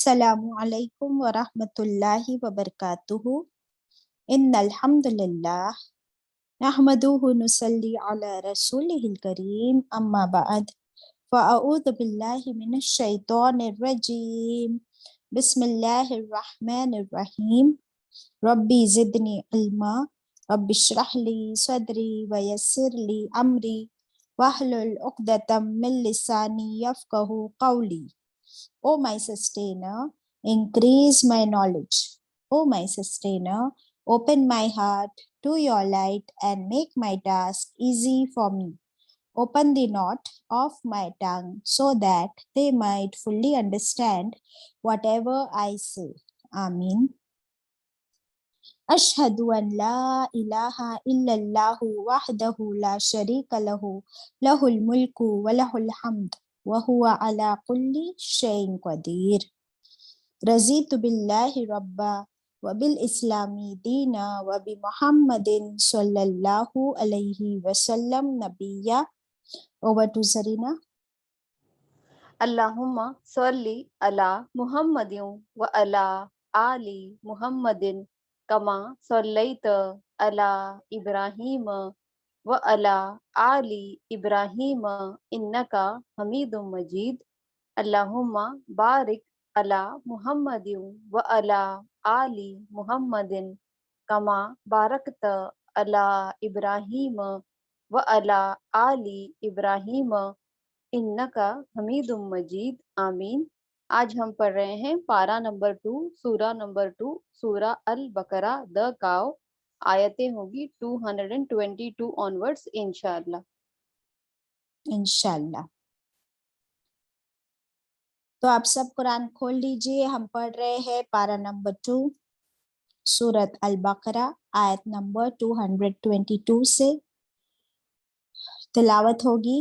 السلام علیکم ورحمۃ اللہ وبرکاتہ۔ ان الحمد للہ نحمدہ نصلی علی رسولہ الکریم، اما بعد فاعوذ باللہ من الشیطان الرجیم، بسم اللہ الرحمن الرحیم۔ ربی زدنی علما، رب اشرح لی صدری ویسر لی امری واحلل عقدۃ من لسانی یفقہوا قولی۔ O my sustainer, increase my knowledge. O my sustainer, open my heart to your light and make my task easy for me. Open the knot of my tongue so that they might fully understand whatever I say. Amin. Ashhadu an la ilaha illallah wahdahu la sharika lahu, lahul mulku wa lahul hamd, وَهُوَ عَلَى كُلِّ شَيْءٍ قَدِيرٌ۔ رضیت باللہ ربا وبالاسلام دینا وبمحمد صلی اللہ علیہ وسلم نبیہ۔ Over to Zarina. اللہم صلی علی محمد و علی آل محمد کما صلیت علی ابراہیم وعلی آل ابراہیم انکا حمید مجید۔ اللہم بارک علی محمد وعلی آل محمد کما بارکت علی ابراہیم وعلی آل ابراہیم انکا حمید مجید۔ آمین۔ آج ہم پڑھ رہے ہیں پارہ نمبر 2، سورہ نمبر 2، سورہ البقرہ the cow۔ آیتیں ہوگی 222 آنورڈس انشاءاللہ۔ انشاءاللہ۔ تو آپ سب قرآن کھول لیجئے، ہم پڑھ رہے ہیں پارہ نمبر 2، سورۃ البقرہ، آیت نمبر 222 سے تلاوت ہوگی۔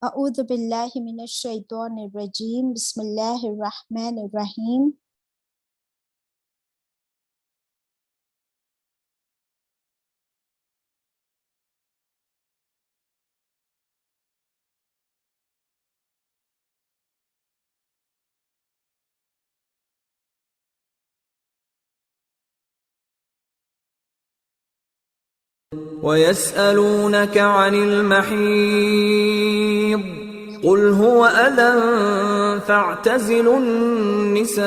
اعوذ باللہ من الشیطان الرجیم، بسم اللہ الرحمن الرحیم۔ وَيَسْأَلُونَكَ عَنِ الْمَحِيضِ قُلْ هُوَ أَذًى فَاعْتَزِلُوا النِّسَاءَ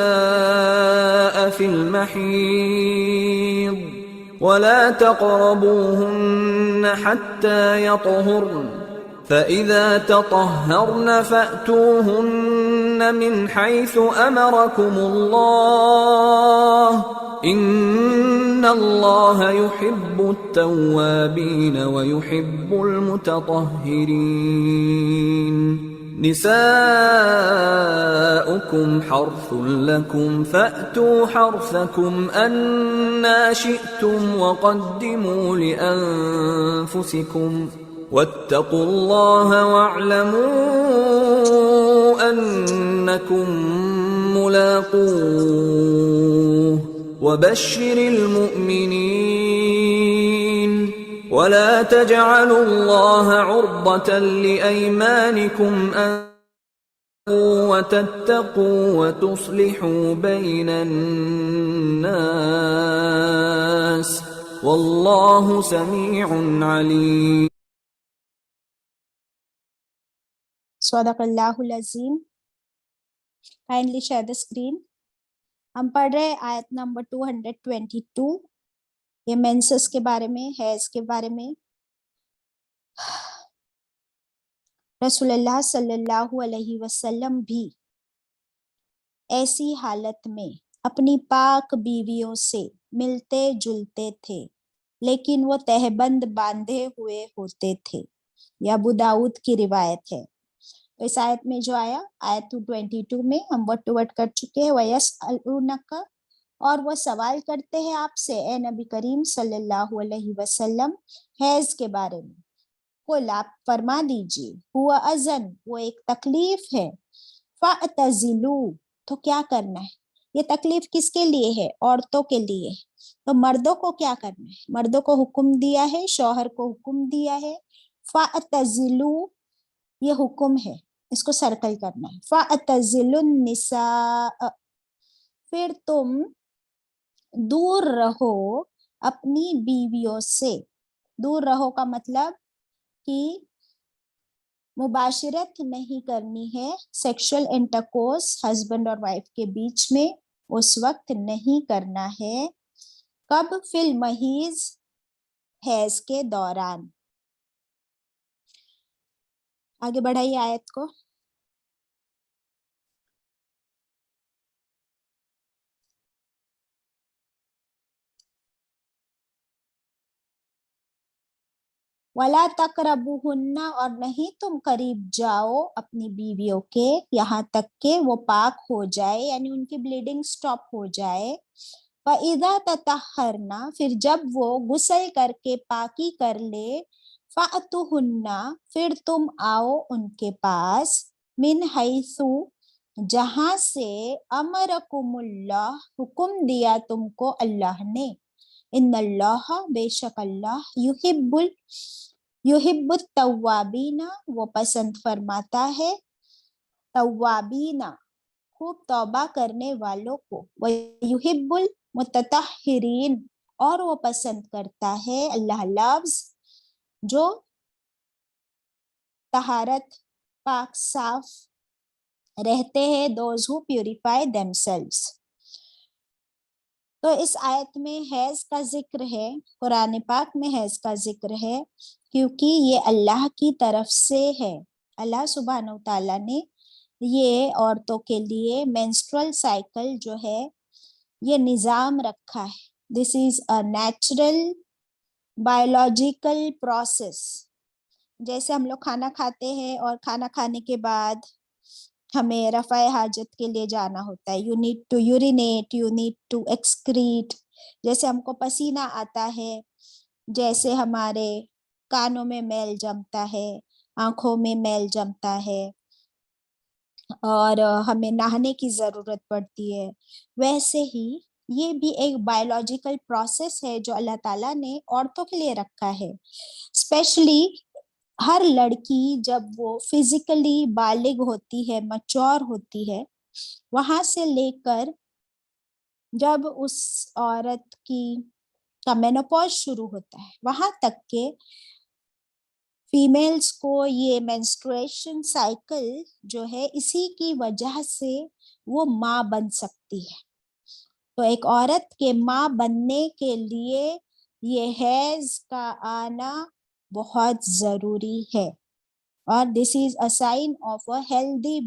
فِي الْمَحِيضِ وَلَا تَقْرَبُوهُنَّ حَتَّى يَطْهُرْنَ فَإِذَا تَطَهَّرْنَ فَأْتُوهُنَّ مِنْ حَيْثُ أَمَرَكُمُ اللَّهُ إِنَّ اللَّهَ يُحِبُّ التَّوَّابِينَ وَيُحِبُّ الْمُتَطَهِّرِينَ۔ نِسَاؤُكُمْ حَرْثٌ لَكُمْ فَأْتُوا حَرْثَكُمْ أَنَّا شِئْتُمْ وَقَدِّمُوا لِأَنفُسِكُمْ وَاتَّقُوا اللَّهَ وَاعْلَمُوا أَنَّكُمْ مُلَاقُوهُ وَبَشِّرِ الْمُؤْمِنِينَ۔ وَلَا تَجْعَلُوا اللَّهَ عُرْضَةً لِأَيْمَانِكُمْ أَن وَتَتَّقُوا وَتُصْلِحُوا بَيْنَ النَّاسِ وَاللَّهُ سَمِيعٌ عَلِيمٌ۔ صدق اللہ العظیم۔ Kindly share the screen۔ ہم پڑھ رہے آیت نمبر 222، یہ مینسس کے بارے میں، حیض کے بارے میں۔ رسول اللہ صلی اللہ علیہ وسلم بھی ایسی حالت میں اپنی پاک بیویوں سے ملتے جلتے تھے، لیکن وہ تہبند باندھے ہوئے ہوتے تھے۔ یہ ابو داؤد کی روایت ہے۔ تو اس آیت میں جو آیا، آیت 222 میں ہم ورڈ ٹو ورڈ کر چکے ہیں، وَيَسْأَلُونَكَ، اور وہ سوال کرتے ہیں آپ سے اے نبی کریم صلی اللہ علیہ وسلم حیض کے بارے میں۔ قل، آپ فرما دیجیے، ہوا اذن، وہ ایک تکلیف ہے، فَاعْتَزِلُوا، تو کیا کرنا ہے؟ یہ تکلیف کس کے لیے ہے؟ عورتوں کے لیے۔ تو مردوں کو کیا کرنا ہے؟ مردوں کو حکم دیا ہے، شوہر کو حکم دیا ہے فَأْتَزِلُوا، یہ حکم ہے، اس کو سرکل کرنا ہے، فَأْتَزِلُوا النِّسَاءَ، پھر تم دور رہو اپنی بیویوں سے. دور رہو کا مطلب کہ مباشرت نہیں کرنی ہے، سیکشل انٹرکورس ہسبینڈ اور وائف کے بیچ میں اس وقت نہیں کرنا ہے. کب؟ فی المحیض، حیض کے دوران. آگے بڑھائیے آیت کو. وَلَا تَقْرَبُوهُنَّ، اور نہیں تم قریب جاؤ اپنی بیویوں کے یہاں تک کہ وہ پاک ہو جائے، یعنی ان کی بلیڈنگ سٹاپ ہو جائے. فَإِذَا تَطَهَّرْنَ، پھر جب وہ غسل کر کے پاکی کر لے، فَأْتُوهُنَّ، پھر تم آؤ ان کے پاس، مِنْ حَيْثُ، جہاں سے امرکم اللہ، حکم دیا تم کو اللہ نے. ان اللہ، بے شک اللہ، یحب التوابین، وہ پسند فرماتا ہے توابین، خوب توبہ کرنے والوں کو. ویحب المتطہرین، اور وہ پسند کرتا ہے، اللہ لفظ جو طہارت، پاک صاف رہتے ہیں، those who purify themselves. تو اس آیت میں حیض کا ذکر ہے، قرآن پاک میں حیض کا ذکر ہے، کیونکہ یہ اللہ کی طرف سے ہے. اللہ سبحانہ وتعالیٰ نے یہ عورتوں کے لیے مینسٹرل سائیکل جو ہے یہ نظام رکھا ہے. دس is a natural biological process. جیسے ہم لوگ کھانا کھاتے ہیں اور کھانا کھانے کے بعد ہمیں رفع حاجت کے لیے جانا ہوتا ہے، you need to urinate, you need to excrete. جیسے ہم کو پسینہ آتا ہے، جیسے ہمارے کانوں میں میل جمتا ہے، آنکھوں میں میل جمتا ہے، اور ہمیں نہانے کی ضرورت پڑتی ہے، ویسے ہی یہ بھی ایک بایولوجیکل پروسیس ہے جو اللہ تعالیٰ نے عورتوں کے لیے رکھا ہے. اسپیشلی ہر لڑکی جب وہ فزیکلی بالغ ہوتی ہے، میچور ہوتی ہے، وہاں سے لے کر جب اس عورت کا مینوپاز شروع ہوتا ہے، وہاں تک کہ فیمیلز کو یہ مینسٹریشن سائیکل جو ہے اسی کی وجہ سے وہ ماں بن سکتی ہے. تو ایک عورت کے ماں بننے کے لیے یہ حیض کا آنا بہت ضروری ہے، اور this is a sign of a healthy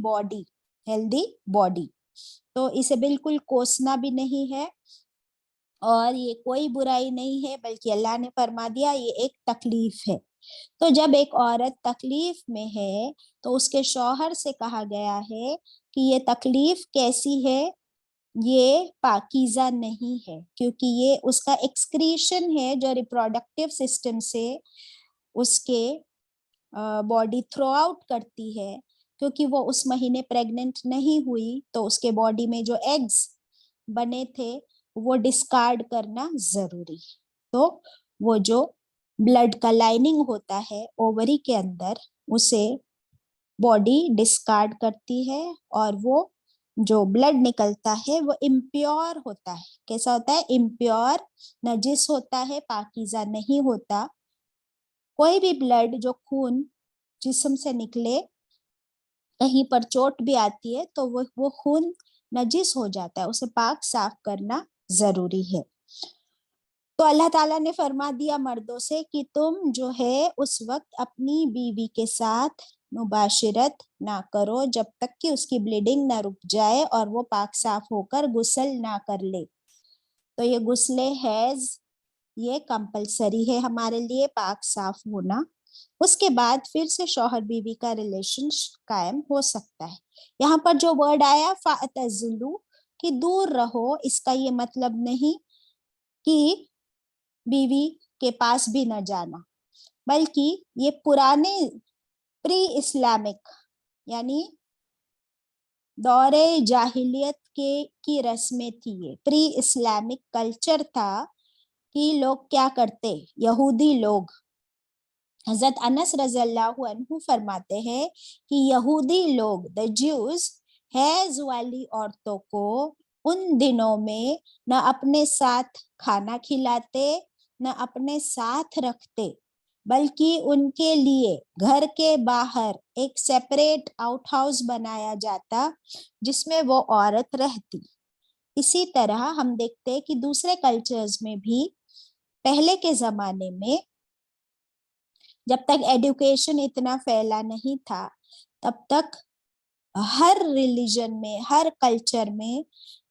body. تو اسے بالکل کوسنا بھی نہیں ہے اور یہ کوئی برائی نہیں ہے، بلکہ اللہ نے فرما دیا یہ ایک تکلیف ہے. تو جب ایک عورت تکلیف میں ہے تو اس کے شوہر سے کہا گیا ہے کہ یہ تکلیف کیسی ہے، یہ پاکیزہ نہیں ہے، کیونکہ یہ اس کا ایکسکریشن ہے جو ریپروڈکٹیو سسٹم سے اس کے باڈی تھرو آؤٹ کرتی ہے. کیونکہ وہ اس مہینے پریگننٹ نہیں ہوئی تو اس کے باڈی میں جو ایگز بنے تھے وہ ڈسکارڈ کرنا ضروری ہے. تو وہ جو بلڈ کا لائننگ ہوتا ہے اووری کے اندر، اسے باڈی ڈسکارڈ کرتی ہے، اور وہ جو بلڈ نکلتا ہے وہ امپیور ہوتا ہے. کیسا ہوتا ہے؟ امپیور، نجس ہوتا ہے، پاکیزہ نہیں ہوتا. کوئی بھی بلڈ جو خون جسم سے نکلے، کہیں پر چوٹ بھی آتی ہے تو وہ خون نجس ہو جاتا ہے، اسے پاک صاف کرنا ضروری ہے. تو اللہ تعالیٰ نے فرما دیا مردوں سے کہ تم جو ہے اس وقت اپنی بیوی کے ساتھ مباشرت نہ کرو جب تک کہ اس کی بلیڈنگ نہ رک جائے اور وہ پاک صاف ہو کر غسل نہ کر لے. تو یہ غسل حیض یہ کمپلسری ہے ہمارے لیے، پاک صاف ہونا. اس کے بعد پھر سے شوہر بیوی کا ریلیشن قائم ہو سکتا ہے. یہاں پر جو ورڈ آیا فَأْتَزِلُوا، کہ دور رہو، اس کا یہ مطلب نہیں کہ بیوی کے پاس بھی نہ جانا، بلکہ یہ پرانے پری اسلامک یعنی دور جاہلیت کی رسمیں تھی، یہ پری اسلامک کلچر تھا کہ لوگ کیا کرتے، یہودی لوگ. حضرت انس رضی اللہ عنہ فرماتے ہیں کہ یہودی لوگ دا جیوز حیض والی عورتوں کو ان دنوں میں نہ اپنے ساتھ کھانا کھلاتے نہ اپنے ساتھ رکھتے، بلکہ ان کے لیے گھر کے باہر ایک سیپریٹ آؤٹ ہاؤس بنایا جاتا جس میں وہ عورت رہتی. اسی طرح ہم دیکھتے کہ دوسرے کلچرز میں بھی پہلے کے زمانے میں جب تک ایڈوکیشن اتنا پھیلا نہیں تھا تب تک ہر ریلیجن میں ہر کلچر میں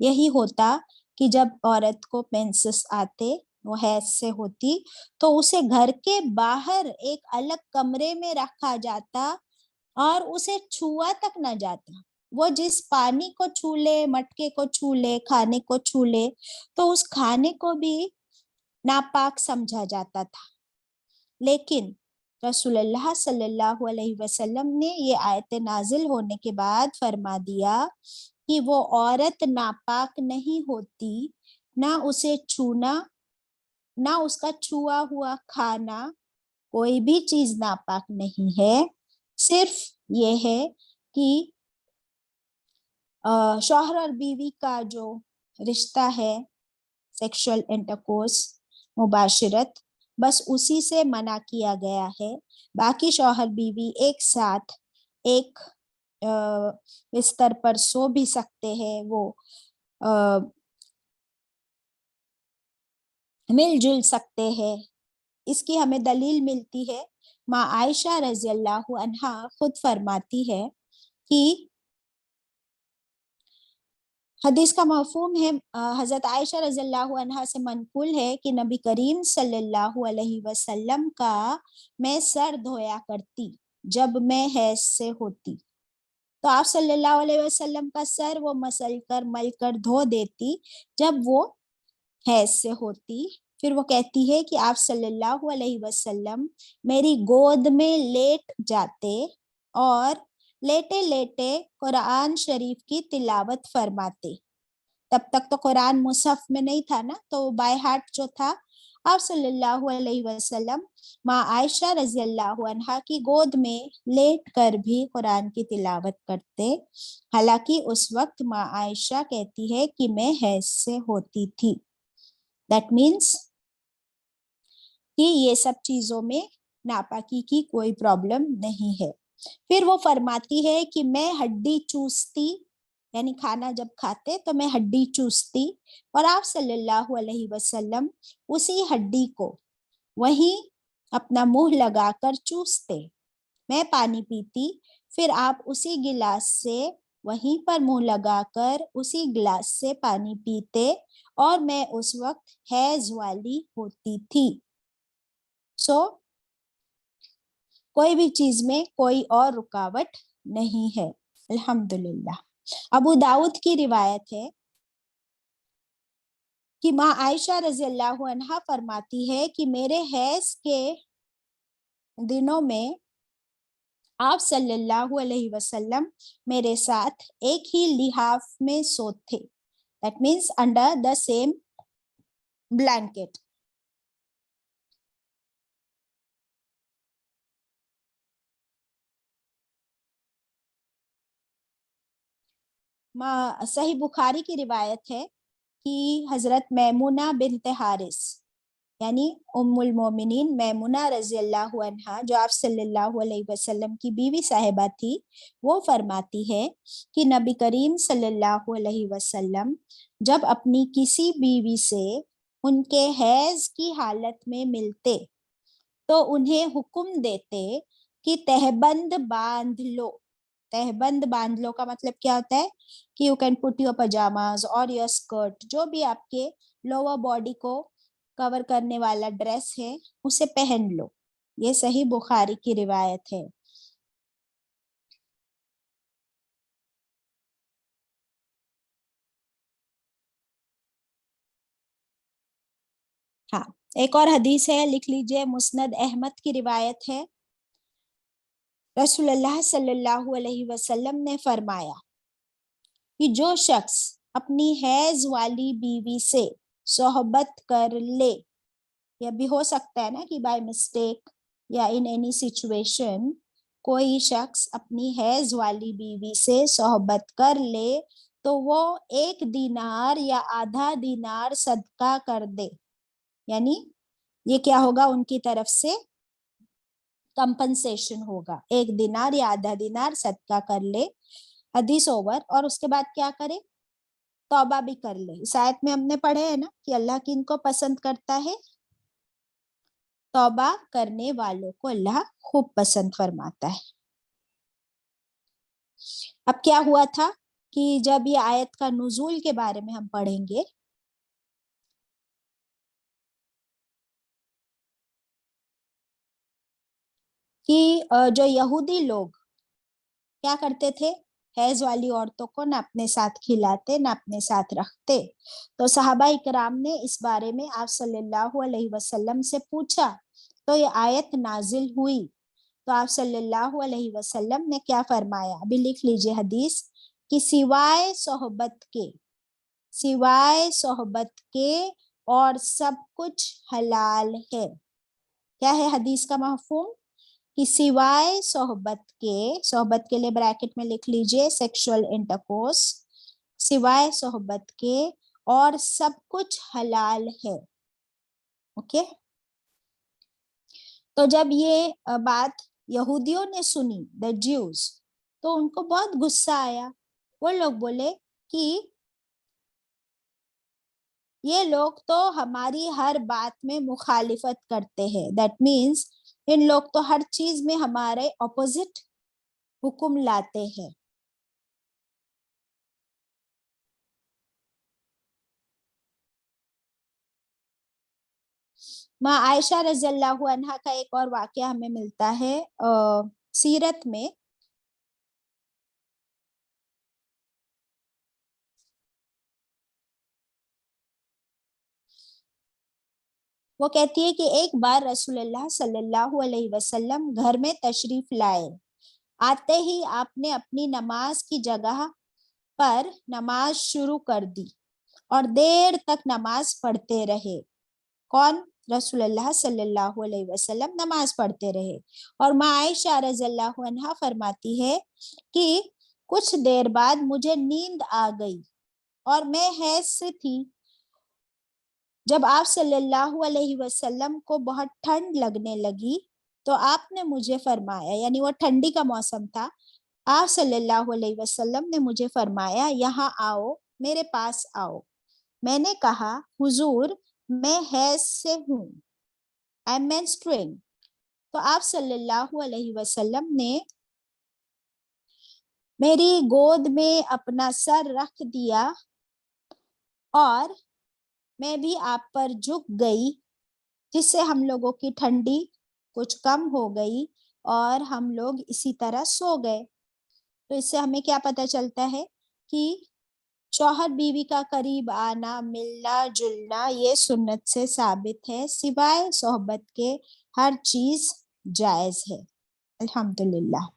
یہی ہوتا کہ جب عورت کو مینسس آتے، وہ حیض سے ہوتی، تو اسے گھر کے باہر ایک الگ کمرے میں رکھا جاتا اور اسے چھوا تک نہ جاتا. وہ جس پانی کو چھو لے، مٹکے کو چھو لے، کھانے کو چھو لے تو اس کھانے کو بھی ناپاک سمجھا جاتا تھا. لیکن رسول اللہ صلی اللہ علیہ وسلم نے یہ آیت نازل ہونے کے بعد فرما دیا کہ وہ عورت ناپاک نہیں ہوتی، نہ اسے چھونا، نہ اس کا چھوا ہوا کھانا، کوئی بھی چیز ناپاک نہیں ہے. صرف یہ ہے کہ شوہر اور بیوی کا جو رشتہ ہے، سیکشل انٹرکورس، مباشرت، بس اسی سے منع کیا گیا ہے. باقی شوہر بیوی ایک ساتھ ایک بستر پر سو بھی سکتے ہیں، وہ مل جل سکتے ہیں. اس کی ہمیں دلیل ملتی ہے، ماں عائشہ رضی اللہ عنہا خود فرماتی ہے کہ حدیث کا مفہوم ہے، حضرت عائشہ رضی اللہ عنہا سے منقول ہے کہ نبی کریم صلی اللہ علیہ وسلم کا میں سر دھویا کرتی جب میں حیض سے ہوتی، تو آپ صلی اللہ علیہ وسلم کا سر وہ مسل کر مل کر دھو دیتی جب وہ حیض سے ہوتی. پھر وہ کہتی ہے کہ آپ صلی اللہ علیہ وسلم میری گود میں لیٹ جاتے اور لیٹے لیٹے قرآن شریف کی تلاوت فرماتے. تب تک تو قرآن مصحف میں نہیں تھا نا، تو بائی ہارٹ جو تھا آپ صلی اللہ علیہ وسلم ماں عائشہ رضی اللہ عنہا کی گود میں لیٹ کر بھی قرآن کی تلاوت کرتے، حالانکہ اس وقت ماں عائشہ کہتی ہے کہ میں حیض سے ہوتی تھی. دیٹ مینس کہ یہ سب چیزوں میں ناپاکی کی کوئی پرابلم نہیں ہے. پھر وہ فرماتی ہے کہ میں ہڈی چوستی، یعنی کھانا جب کھاتے تو میں ہڈی چوستی اور آپ صلی اللہ علیہ وسلم اسی ہڈی کو وہیں اپنا منہ لگا کر چوستے. میں پانی پیتی، پھر آپ اسی گلاس سے وہیں پر منہ لگا کر اسی گلاس سے پانی پیتے اور میں اس وقت حیض والی ہوتی تھی. کوئی بھی چیز میں کوئی اور رکاوٹ نہیں ہے، الحمدللہ. ابو داؤد کی روایت ہے کہ ماں عائشہ رضی اللہ عنہا فرماتی ہے کہ میرے حیض کے دنوں میں آپ صلی اللہ علیہ وسلم میرے ساتھ ایک ہی لحاف میں سوتے، that means under the same blanket. Sahih Bukhari کی روایت ہے کہ حضرت میمونہ بنت حارث یعنی ام المومنین میمونہ رضی اللہ عنہا جو آپ صلی اللہ علیہ وسلم کی بیوی صاحبہ تھی، وہ فرماتی ہے کہ نبی کریم صلی اللہ علیہ وسلم جب اپنی کسی بیوی سے ان کے حیض کی حالت میں ملتے تو انہیں حکم دیتے کہ تہبند باندھ لو. تہبند باندھ لو کا مطلب کیا ہوتا ہے کہ یو کین پٹ یور پجاماز اور یور اسکرٹ، جو بھی آپ کے لوور باڈی کو کور کرنے والا ڈریس ہے اسے پہن لو. یہ صحیح بخاری کی روایت ہے. ہاں، ایک اور حدیث ہے، لکھ لیجئے، مسند احمد کی روایت ہے. رسول اللہ صلی اللہ علیہ وسلم نے فرمایا کہ جو شخص اپنی حیض والی بیوی سے صحبت کر لے या भी हो सकता है ना कि बाय मिस्टेक या इन एनी सिचुएशन कोई शख्स अपनी हैज वाली बीवी से सोहबत कर ले तो वो 1 दीनार या आधा दीनार सदका कर दे, यानी ये क्या होगा, उनकी तरफ से कंपनसेशन होगा, 1 दिनार या आधा दिनार सदका कर ले, हदीस ओवर। और उसके बाद क्या करे, तौबा भी कर ले। इस आयत में हमने पढ़े है ना कि अल्लाह किनको पसंद करता है, तौबा करने वालों को अल्लाह खूब पसंद फरमाता है। अब क्या हुआ था कि जब ये आयत का नुज़ूल के बारे में हम पढ़ेंगे, कि जो यहूदी लोग क्या करते थे, हैज वाली औरतों को ना अपने साथ खिलाते ना अपने साथ रखते। तो सहाबा इकराम ने इस बारे में आप सल्लल्लाहु अलैहि वसल्लम से पूछा, तो ये आयत नाजिल हुई। तो आप सल्लल्लाहु अलैहि वसल्लम ने क्या फरमाया, अभी लिख लीजिए हदीस, कि सिवाय सोहबत के और सब कुछ हलाल है। क्या है हदीस का मफहूम, कि सिवाय सोहबत के लिए ब्रैकेट में लिख लीजिए सेक्सुअल इंटरकोर्स, सिवाय सोहबत के और सब कुछ हलाल है। ओके, तो जब ये बात यहूदियों ने सुनी, द ज्यूज, तो उनको बहुत गुस्सा आया। वो लोग बोले कि ये लोग तो हमारी हर बात में मुखालिफत करते हैं, दैट मीन्स इन लोग तो हर चीज में हमारे ऑपोजिट हुक्म लाते हैं। माँ आयशा रज़ियल्लाहु अन्हा का एक और वाकया हमें मिलता है सीरत में। वो कहती है कि एक बार रसूलुल्लाह सल्लल्लाहु अलैहि वसल्लम घर में तशरीफ लाए। आते ही आपने अपनी नमाज की जगह पर नमाज शुरू कर दी और देर तक नमाज पढ़ते रहे। कौन, रसूलुल्लाह सल्लल्लाहु अलैहि वसल्लम नमाज पढ़ते रहे। और माँ आयशा रज़ियल्लाहु अन्हा फरमाती है कि कुछ देर बाद मुझे नींद आ गई और मैं हैज से थी। जब आप सल्लल्लाहु अलैहि वसल्लम को बहुत ठंड लगने लगी तो आपने मुझे फरमाया, यानी वो ठंडी का मौसम था, आप सल्लल्लाहु अलैहि वसल्लम ने मुझे फरमाया, यहाँ आओ, मेरे पास आओ। मैंने कहा, हुजूर मैं हैज से हूँ, आई एम मेंस्ट्रुइंग। तो आप सल्लल्लाहु अलैहि वसल्लम ने मेरी गोद में अपना सर रख दिया और मैं भी आप पर झुक गई, जिससे हम लोगों की ठंडी कुछ कम हो गई और हम लोग इसी तरह सो गए। तो इससे हमें क्या पता चलता है कि शौहर बीवी का करीब आना, मिलना जुलना ये सुन्नत से साबित है, सिवाय सोहबत के हर चीज जायज है। अल्हम्दुलिल्लाह।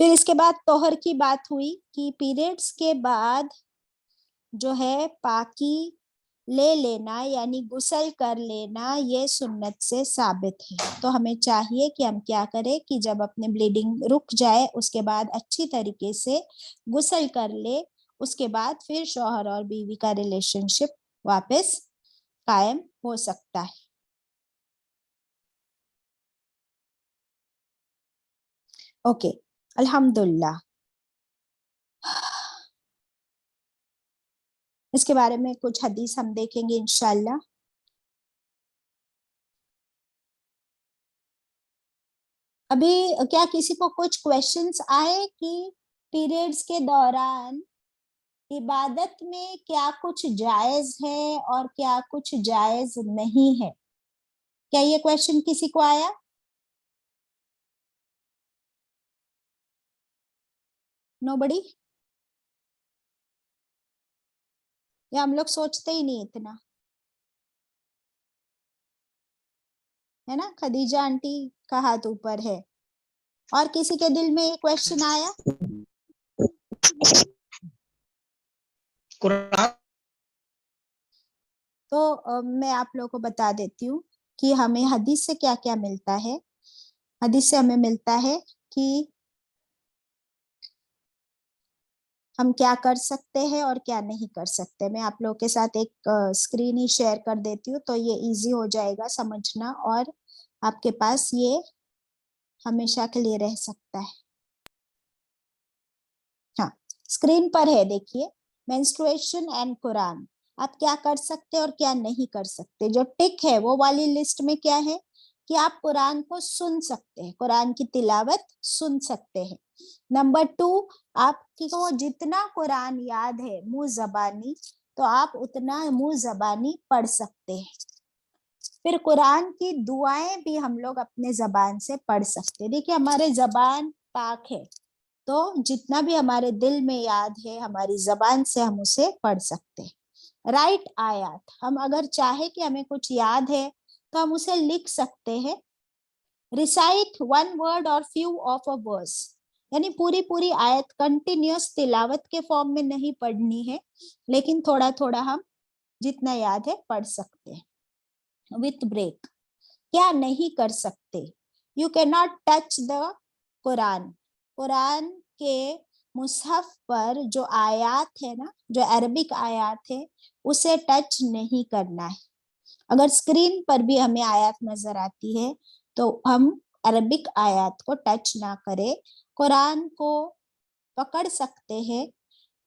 फिर इसके बाद तोहर की बात हुई कि पीरियड्स के बाद जो है पाकी ले लेना, यानी गुसल कर लेना, ये सुन्नत से साबित है। तो हमें चाहिए कि हम क्या करें कि जब अपने ब्लीडिंग रुक जाए उसके बाद अच्छी तरीके से गुसल कर ले, उसके बाद फिर शौहर और बीवी का रिलेशनशिप वापस कायम हो सकता है। ओके, अल्हम्दुलिल्लाह। इसके बारे में कुछ हदीस हम देखेंगे इंशाल्लाह। अभी क्या किसी को कुछ क्वेश्चंस आए कि पीरियड्स के दौरान इबादत में क्या कुछ जायज है और क्या कुछ जायज नहीं है? क्या ये क्वेश्चन किसी को आया? नोबडी? या हम लोग सोचते ही नहीं इतना, है ना? खदीजा आंटी का हाथ ऊपर है। और किसी के दिल में ये क्वेश्चन आया? कुरान तो मैं आप लोगों को बता देती हूँ कि हमें हदीस से क्या क्या मिलता है। हदीस से हमें मिलता है कि हम क्या कर सकते हैं और क्या नहीं कर सकते। मैं आप लोगों के साथ एक स्क्रीन ही शेयर कर देती हूँ, तो ये इजी हो जाएगा समझना और आपके पास ये हमेशा के लिए रह सकता है। हाँ, स्क्रीन पर है, देखिए, मेंस्ट्रुएशन एंड कुरान। आप क्या कर सकते हैं और क्या नहीं कर सकते। जो टिक है वो वाली लिस्ट में क्या है कि आप कुरान को सुन सकते हैं, कुरान की तिलावत सुन सकते हैं। नंबर 2, आपको जितना कुरान याद है मुंह जबानी, तो आप उतना मुंह जबानी पढ़ सकते हैं। फिर कुरान की दुआएं भी हम लोग अपने जबान से पढ़ सकते हैं। देखिए, हमारे जबान पाक है, तो जितना भी हमारे दिल में याद है हमारी जबान से हम उसे पढ़ सकते हैं। राइट आयत, हम अगर चाहे कि हमें कुछ याद है तो हम उसे लिख सकते हैं। रिसाइट वन वर्ड और फ्यू ऑफ अ वर्स, यानी पूरी पूरी आयत कंटिन्यूअस तिलावत के फॉर्म में नहीं पढ़नी है, लेकिन थोड़ा थोड़ा हम जितना याद है पढ़ सकते हैं। विथ ब्रेक, क्या नहीं कर सकते। You can not touch the Quran, Quran के मुसहफ पर जो आयात है ना, जो अरबिक आयात है, उसे टच नहीं करना है। अगर स्क्रीन पर भी हमें आयत नजर आती है तो हम अरबिक आयत को टच ना करें। कुरान को पकड़ सकते हैं,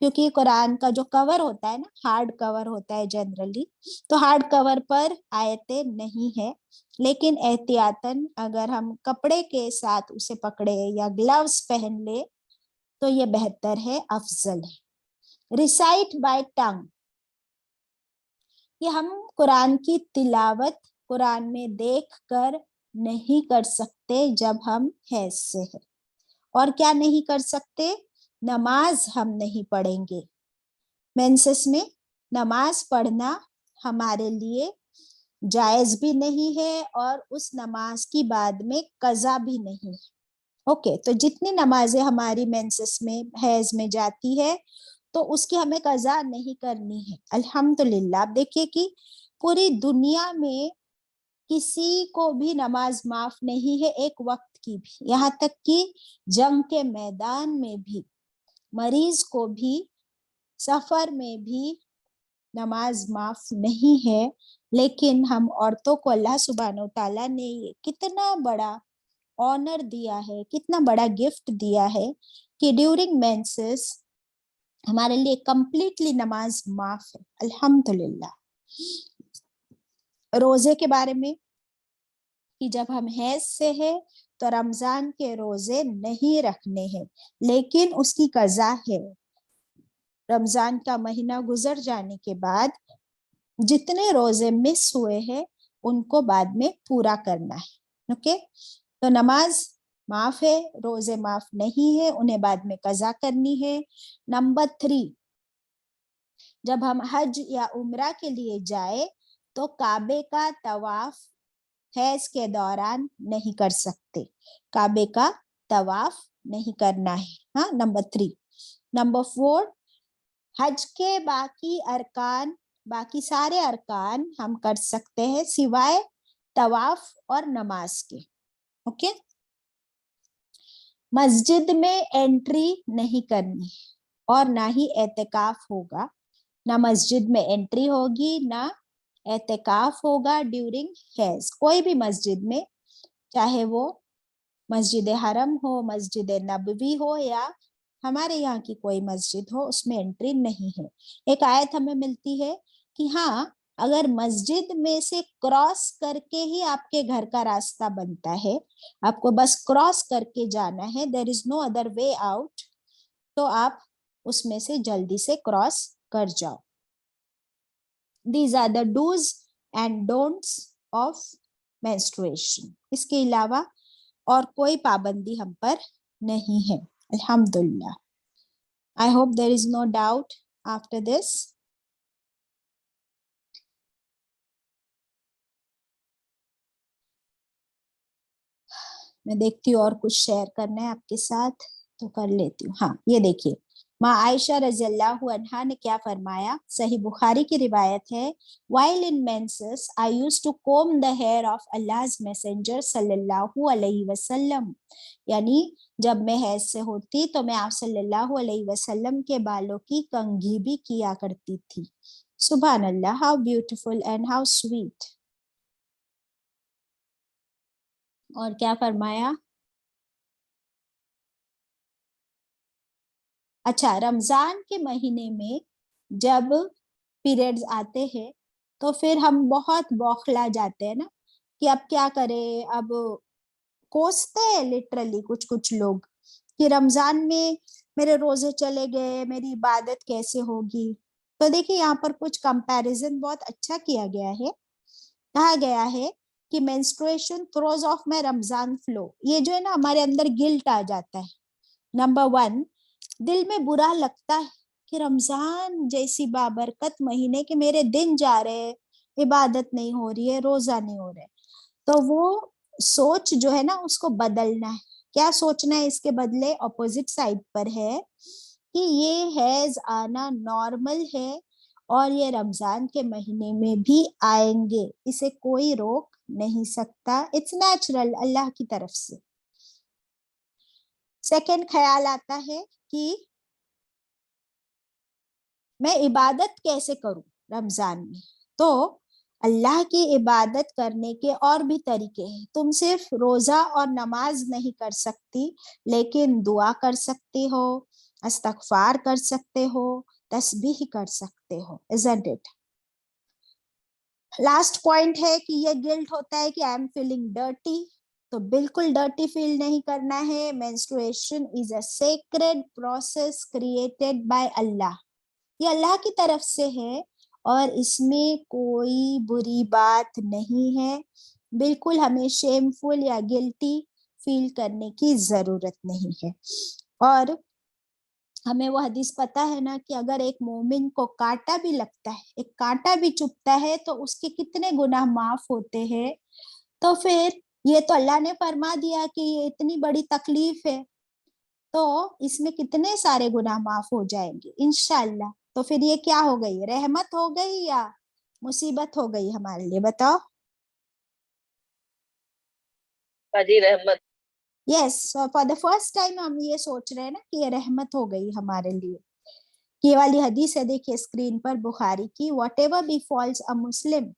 क्योंकि कुरान का जो कवर होता है ना, हार्ड कवर होता है जनरली, तो हार्ड कवर पर आयतें नहीं है, लेकिन एहतियातन अगर हम कपड़े के साथ उसे पकड़े या ग्लव्स पहन ले तो ये बेहतर है, अफजल है। रिसाइट बाय टंग, कि हम कुरान की तिलावत कुरान में देख कर नहीं कर सकते जब हम हैज से है। और क्या नहीं कर सकते, नमाज हम नहीं पढ़ेंगे। मेंसेस में नमाज पढ़ना हमारे लिए जायज भी नहीं है और उस नमाज की बाद में कज़ा भी नहीं है। ओके, तो जितनी नमाजें हमारी मेंसेस में हैज में जाती है तो उसकी हमें कज़ा नहीं करनी है, अल्हम्दुलिल्लाह। आप देखिए कि पूरी दुनिया में किसी को भी नमाज माफ नहीं है, एक वक्त की भी, यहाँ तक कि जंग के मैदान में भी, मरीज को भी, सफर में भी नमाज माफ नहीं है। लेकिन हम औरतों को अल्लाह सुब्हानो तआला ने ये कितना बड़ा ऑनर दिया है, कितना बड़ा गिफ्ट दिया है कि ड्यूरिंग मेंसेस हमारे लिए कंप्लीटली नमाज माफ है, अल्हम्दुलिल्लाह। रोजे के बारे में कि जब हम हैज से है तो रमजान के रोजे नहीं रखने हैं, लेकिन उसकी कज़ा है। रमजान का महीना गुजर जाने के बाद जितने रोजे मिस हुए हैं उनको बाद में पूरा करना है। ओके, तो नमाज माफ है, रोजे माफ नहीं है, उन्हें बाद में कज़ा करनी है। नंबर 3, जब हम हज या उम्रा के लिए जाए तो काबे का तवाफ हैज के दौरान नहीं कर सकते, काबे का तवाफ नहीं करना है। हाँ, नंबर 3। नंबर 4, हज के बाकी अरकान, बाकी सारे अरकान हम कर सकते हैं सिवाय तवाफ और नमाज के। ओके, मस्जिद में एंट्री नहीं करनी और ना ही एतकाफ होगा। ना मस्जिद में एंट्री होगी, ना एतकाफ होगा ड्यूरिंग हैज। कोई भी मस्जिद में, चाहे वो मस्जिद हरम हो, मस्जिद नबवी हो या हमारे यहाँ की कोई मस्जिद हो, उसमें एंट्री नहीं है। एक आयत हमें मिलती है कि हाँ, अगर मस्जिद में से क्रॉस करके ही आपके घर का रास्ता बनता है, आपको बस क्रॉस करके जाना है, there is no other way out, तो आप उसमें से जल्दी से क्रॉस कर जाओ। These are the do's and don'ts of menstruation. इसके अलावा और कोई पाबंदी हम पर नहीं है, अल्हम्दुलिल्लाह। I hope there is no doubt after this. मैं देखती हूँ और कुछ शेयर करना है आपके साथ तो कर लेती हूँ। हाँ, ये देखिए, माँ आयशा रज़ी अल्लाहु अन्हा ने क्या फरमाया, सही बुखारी की रिवायत है, while in menses I used to comb the hair of Allah's messenger सल्लल्लाहु अलैहि वसल्लम, यानी जब मैं हैज से होती तो मैं आप सल्लल्लाहु अलैहि वसल्लम के बालों की कंघी भी किया करती थी। सुभान अल्लाह, how beautiful and how sweet. और क्या फरमाया, अच्छा, रमजान के महीने में जब पीरियड्स आते हैं तो फिर हम बहुत बौखला जाते हैं ना कि अब क्या करें, अब कोसते हैं लिटरली कुछ कुछ लोग कि रमजान में मेरे रोजे चले गए, मेरी इबादत कैसे होगी। तो देखिए यहाँ पर कुछ कंपैरिजन बहुत अच्छा किया गया है। कहा गया है कि menstruation throws of my Ramzan flow, ये जो है ना हमारे अंदर गिल्ट आ जाता है। नंबर 1, दिल में बुरा लगता है कि रमजान जैसी बाबरकत महीने के मेरे दिन जा रहे हैं, इबादत नहीं हो रही है, रोजा नहीं हो रहा है। तो वो सोच जो है ना उसको बदलना है। क्या सोचना है इसके बदले, ऑपोजिट साइड पर है कि ये हैज आना नॉर्मल है और ये रमजान के महीने में भी आएंगे, इसे कोई रोक नहीं सकता, इट्स नेचुरल अल्लाह की तरफ से। सेकंड ख्याल आता है कि मैं इबादत कैसे करूं रमजान में। तो अल्लाह की इबादत करने के और भी तरीके हैं। तुम सिर्फ रोजा और नमाज नहीं कर सकती, लेकिन दुआ कर सकती हो, इस्तगफार कर सकते हो, तस्बीह कर सकते हो, isn't it? लास्ट पॉइंट है कि ये गिल्ट होता है कि आई एम फीलिंग डर्टी, तो बिल्कुल डर्टी फील नहीं करना है। Menstruation is a sacred process created by Allah, ये अल्लाह की तरफ से है और इसमें कोई बुरी बात नहीं है। बिल्कुल हमें शेमफुल या गिल्टी फील करने की जरूरत नहीं है। और हमें वो हदीस पता है ना कि अगर एक मोमिन को कांटा भी लगता है, एक कांटा भी चुभता है, तो उसके कितने गुनाह माफ होते हैं। तो फिर ये तो अल्लाह ने फरमा दिया कि ये इतनी बड़ी तकलीफ है, तो इसमें कितने सारे गुनाह माफ हो जाएंगे इंशाल्लाह। तो फिर ये क्या हो गई, रहमत हो गई या मुसीबत हो गई हमारे लिए, बताओ। हाजी रहमत। Yes, for the first time हम ये सोच रहे हैं ना कि ये रहमत हो गई हमारे लिए। ये वाली हदीस है, देखिए स्क्रीन पर, बुखारी की, what ever be falls a मुस्लिम,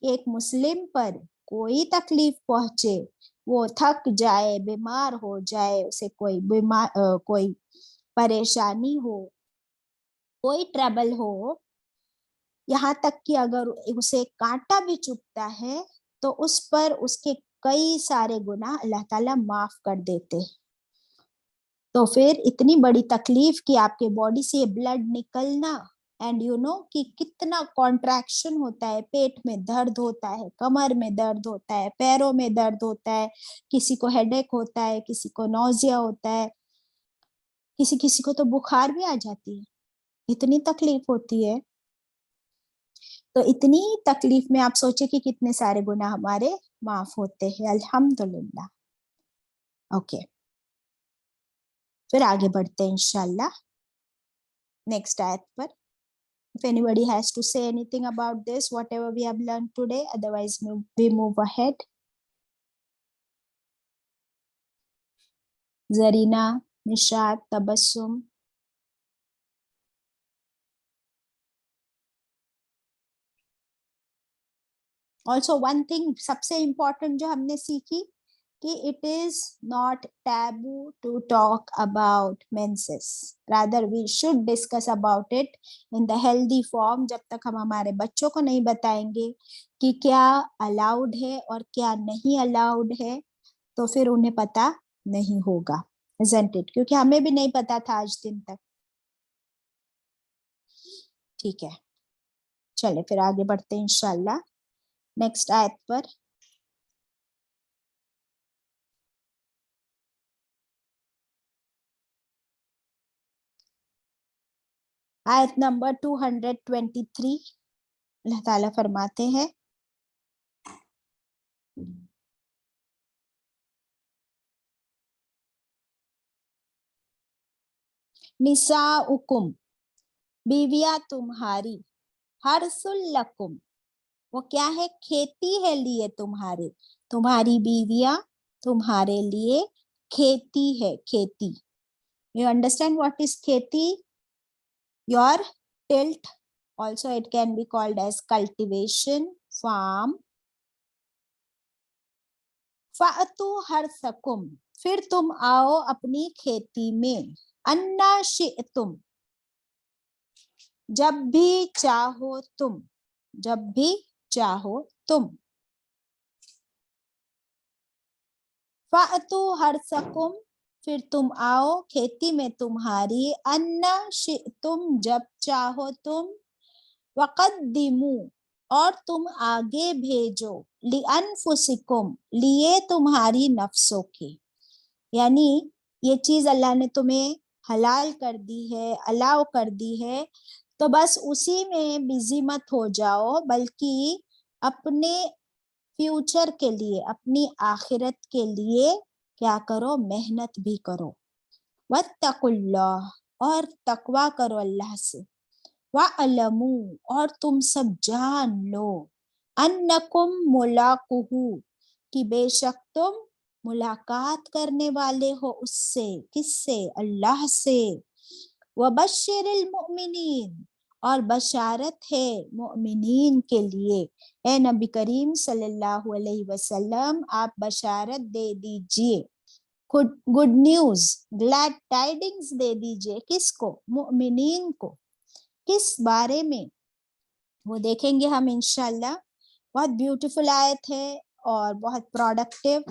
एक मुस्लिम पर कोई तकलीफ पहुंचे, वो थक जाए, बीमार हो जाए, उसे कोई कोई परेशानी हो, कोई ट्रबल हो, यहाँ तक कि अगर उसे कांटा भी चुभता है तो उस पर उसके कई सारे गुनाह अल्लाह ताला माफ कर देते। तो फिर इतनी बड़ी तकलीफ कि आपके बॉडी से ब्लड निकलना, एंड यू नो कि कितना कॉन्ट्रैक्शन होता है, पेट में दर्द होता है, कमर में दर्द होता है, पैरों में दर्द होता है, किसी को हेडेक होता है, किसी को नौजिया होता है, किसी किसी को तो बुखार भी आ जाती है, इतनी तकलीफ होती है। तो इतनी तकलीफ में आप सोचे कि कितने सारे गुनाह हमारे माफ होते हैं, अल्हम्दुलिल्लाह। ओके, फिर आगे बढ़ते हैं इंशाल्लाह नेक्स्ट आयत पर। If anybody has to say anything about this, whatever we have learned today, otherwise we move ahead. Zarina, Nishat, Tabassum. Also one thing सबसे important जो हमने सीखी कि it is not taboo to talk about menses, rather we should discuss about it in the healthy form। जब तक हम हमारे बच्चों को नहीं बताएंगे कि क्या अलाउड है और क्या नहीं अलाउड है, तो फिर उन्हें पता नहीं होगा, isn't it? क्योंकि हमें भी नहीं पता था आज दिन तक। ठीक है, चले फिर आगे बढ़ते हैं इंशाल्लाह नेक्स्ट आयत पर। आयत नंबर 223, अल्लाह ताला फरमाते हैं, निसाउकुम, बीवियां तुम्हारी, हर्सुल लकुम, वो क्या है, खेती है लिए तुम्हारे, तुम्हारी बीवियां तुम्हारे लिए खेती है, खेती. You understand what is खेती? Your tilt, also it can be called as cultivation, farm. फ़अतु हर्सकुम, फिर तुम आओ अपनी खेती में, अन्ना शिअतुम, जब भी चाहो तुम, जब भी चाहो तुम. फ़अतु हर्सकुम, फिर तुम आओ खेती में तुम्हारी, अन्ना शिअतुम, जब चाहो तुम, वक़द्दिमू, और तुम आगे भेजो, लिअन्फुसिकुम, लिए तुम्हारी नफ्सों के. यानी ये चीज अल्लाह ने तुम्हें हलाल कर दी है, अलाउ कर दी है, तो बस उसी में बिजी मत हो जाओ, बल्कि अपने फ्यूचर के लिए, अपनी आखिरत के लिए क्या करो, मेहनत भी करो. वत्तकुल्लाह, और तकवा करो अल्लाह से. वअलमू, और तुम सब जान लो, अन्नकुम मुलाकुहु, कि बेशक तुम मुलाकात करने वाले हो उससे. किससे? अल्लाह से. वबश्शिरिल मुमिनीन, और बशारत है मुमिनीन के लिए. ए नबी करीम सल्लल्लाहु अलैहि वसल्लम, आप बशारत दे दीजिए, गुड न्यूज, ग्लैड टाइडिंग्स दे दीजिए. किसको? मुमिनीन को. किस बारे में? वो देखेंगे हम इंशाल्लाह. बहुत ब्यूटीफुल आयत है और बहुत प्रोडक्टिव.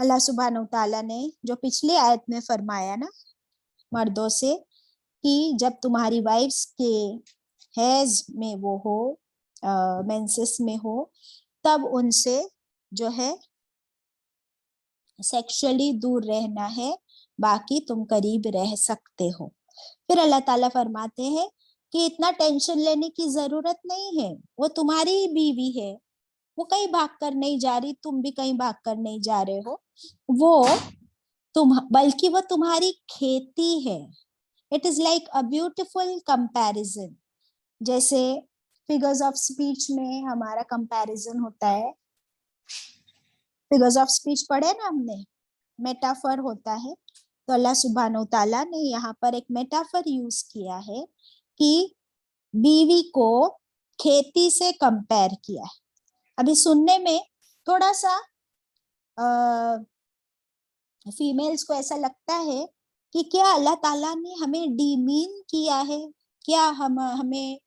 अल्लाह सुब्हान व तआला ने जो पिछली आयत में फरमाया ना मर्दों से, कि जब तुम्हारी वाइफ्स के हैज में वो हो, मेंसेस में हो, तब उनसे जो है सेक्सुअली दूर रहना है, बाकी तुम करीब रह सकते हो. फिर अल्लाह ताला फरमाते हैं कि इतना टेंशन लेने की जरूरत नहीं है, वो तुम्हारी ही बीवी है, वो कहीं भागकर नहीं जा रही, तुम भी कहीं भागकर नहीं जा रहे हो, वो बल्कि वो तुम्हारी खेती है. It is like a beautiful comparison. जैसे फिगर्स ऑफ स्पीच में हमारा कंपैरिजन होता है. फिगर्स ऑफ स्पीच पढ़े ना हमने, मेटाफर होता है. तो अल्लाह सुब्हान व तआला ने यहाँ पर एक मेटाफर यूज किया है कि बीवी को खेती से कंपेयर किया है. अभी सुनने में थोड़ा सा फीमेल्स को ऐसा लगता है कि क्या अल्लाह ताला ने हमें डीमीन किया है, क्या हमें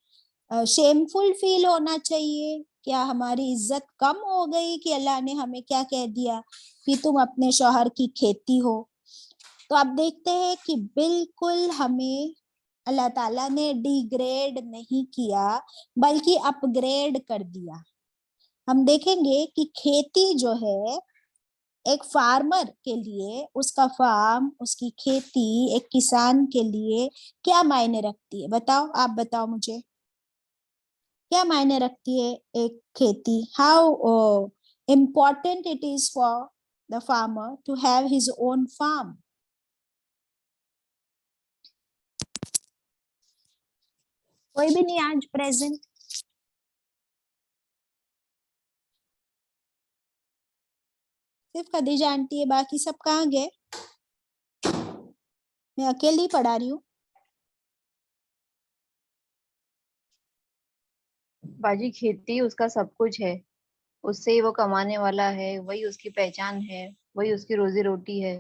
शेमफुल फील होना चाहिए, क्या हमारी इज्जत कम हो गई कि अल्लाह ने हमें क्या कह दिया कि तुम अपने शौहर की खेती हो. तो आप देखते हैं कि बिल्कुल हमें अल्लाह ताला ने डिग्रेड नहीं किया, बल्कि अपग्रेड कर दिया. हम देखेंगे कि खेती जो है एक फार्मर के लिए, उसका फार्म, उसकी खेती एक किसान के लिए क्या मायने रखती है? बताओ, आप बताओ मुझे, क्या मायने रखती है एक खेती? How important it is for the farmer to have his own farm. कोई भी नहीं आज प्रेजेंट? सिर्फ खदीजा आंटी है, बाकी सब कहाँ गए? मैं अकेली ही पढ़ा रही हूँ. बाजी खेती उसका सब कुछ है, उससे ही वो कमाने वाला है, वही उसकी पहचान है, वही उसकी रोजी रोटी है.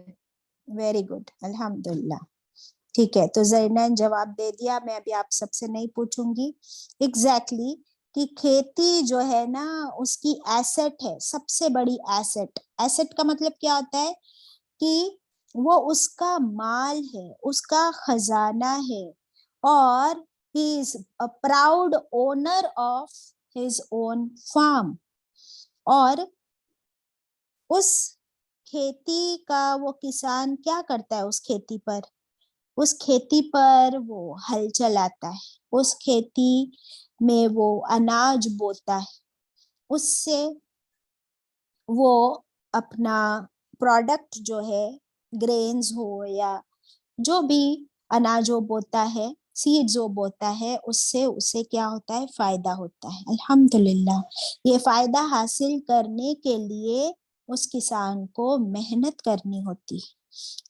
वेरी गुड, अल्हम्दुलिल्लाह. ठीक है, तो जरीना ने जवाब दे दिया, मैं अभी आप सबसे नहीं पूछूंगी. एग्जैक्टली कि खेती जो है ना, उसकी एसेट है, सबसे बड़ी एसेट. एसेट का मतलब क्या होता है? कि वो उसका माल है, उसका खजाना है, और he is a proud owner of his own farm. और उस खेती का वो किसान क्या करता है? उस खेती पर वो हल चलाता है, उस खेती में वो अनाज बोता है, उससे वो अपना प्रोडक्ट जो है, ग्रेन्स हो या जो भी अनाज वो बोता है, सीड्स वो बोता है, उससे उसे क्या होता है, फायदा होता है। अल्हम्दुलिल्लाह, ये फायदा हासिल करने के लिए उस किसान को मेहनत करनी होती है।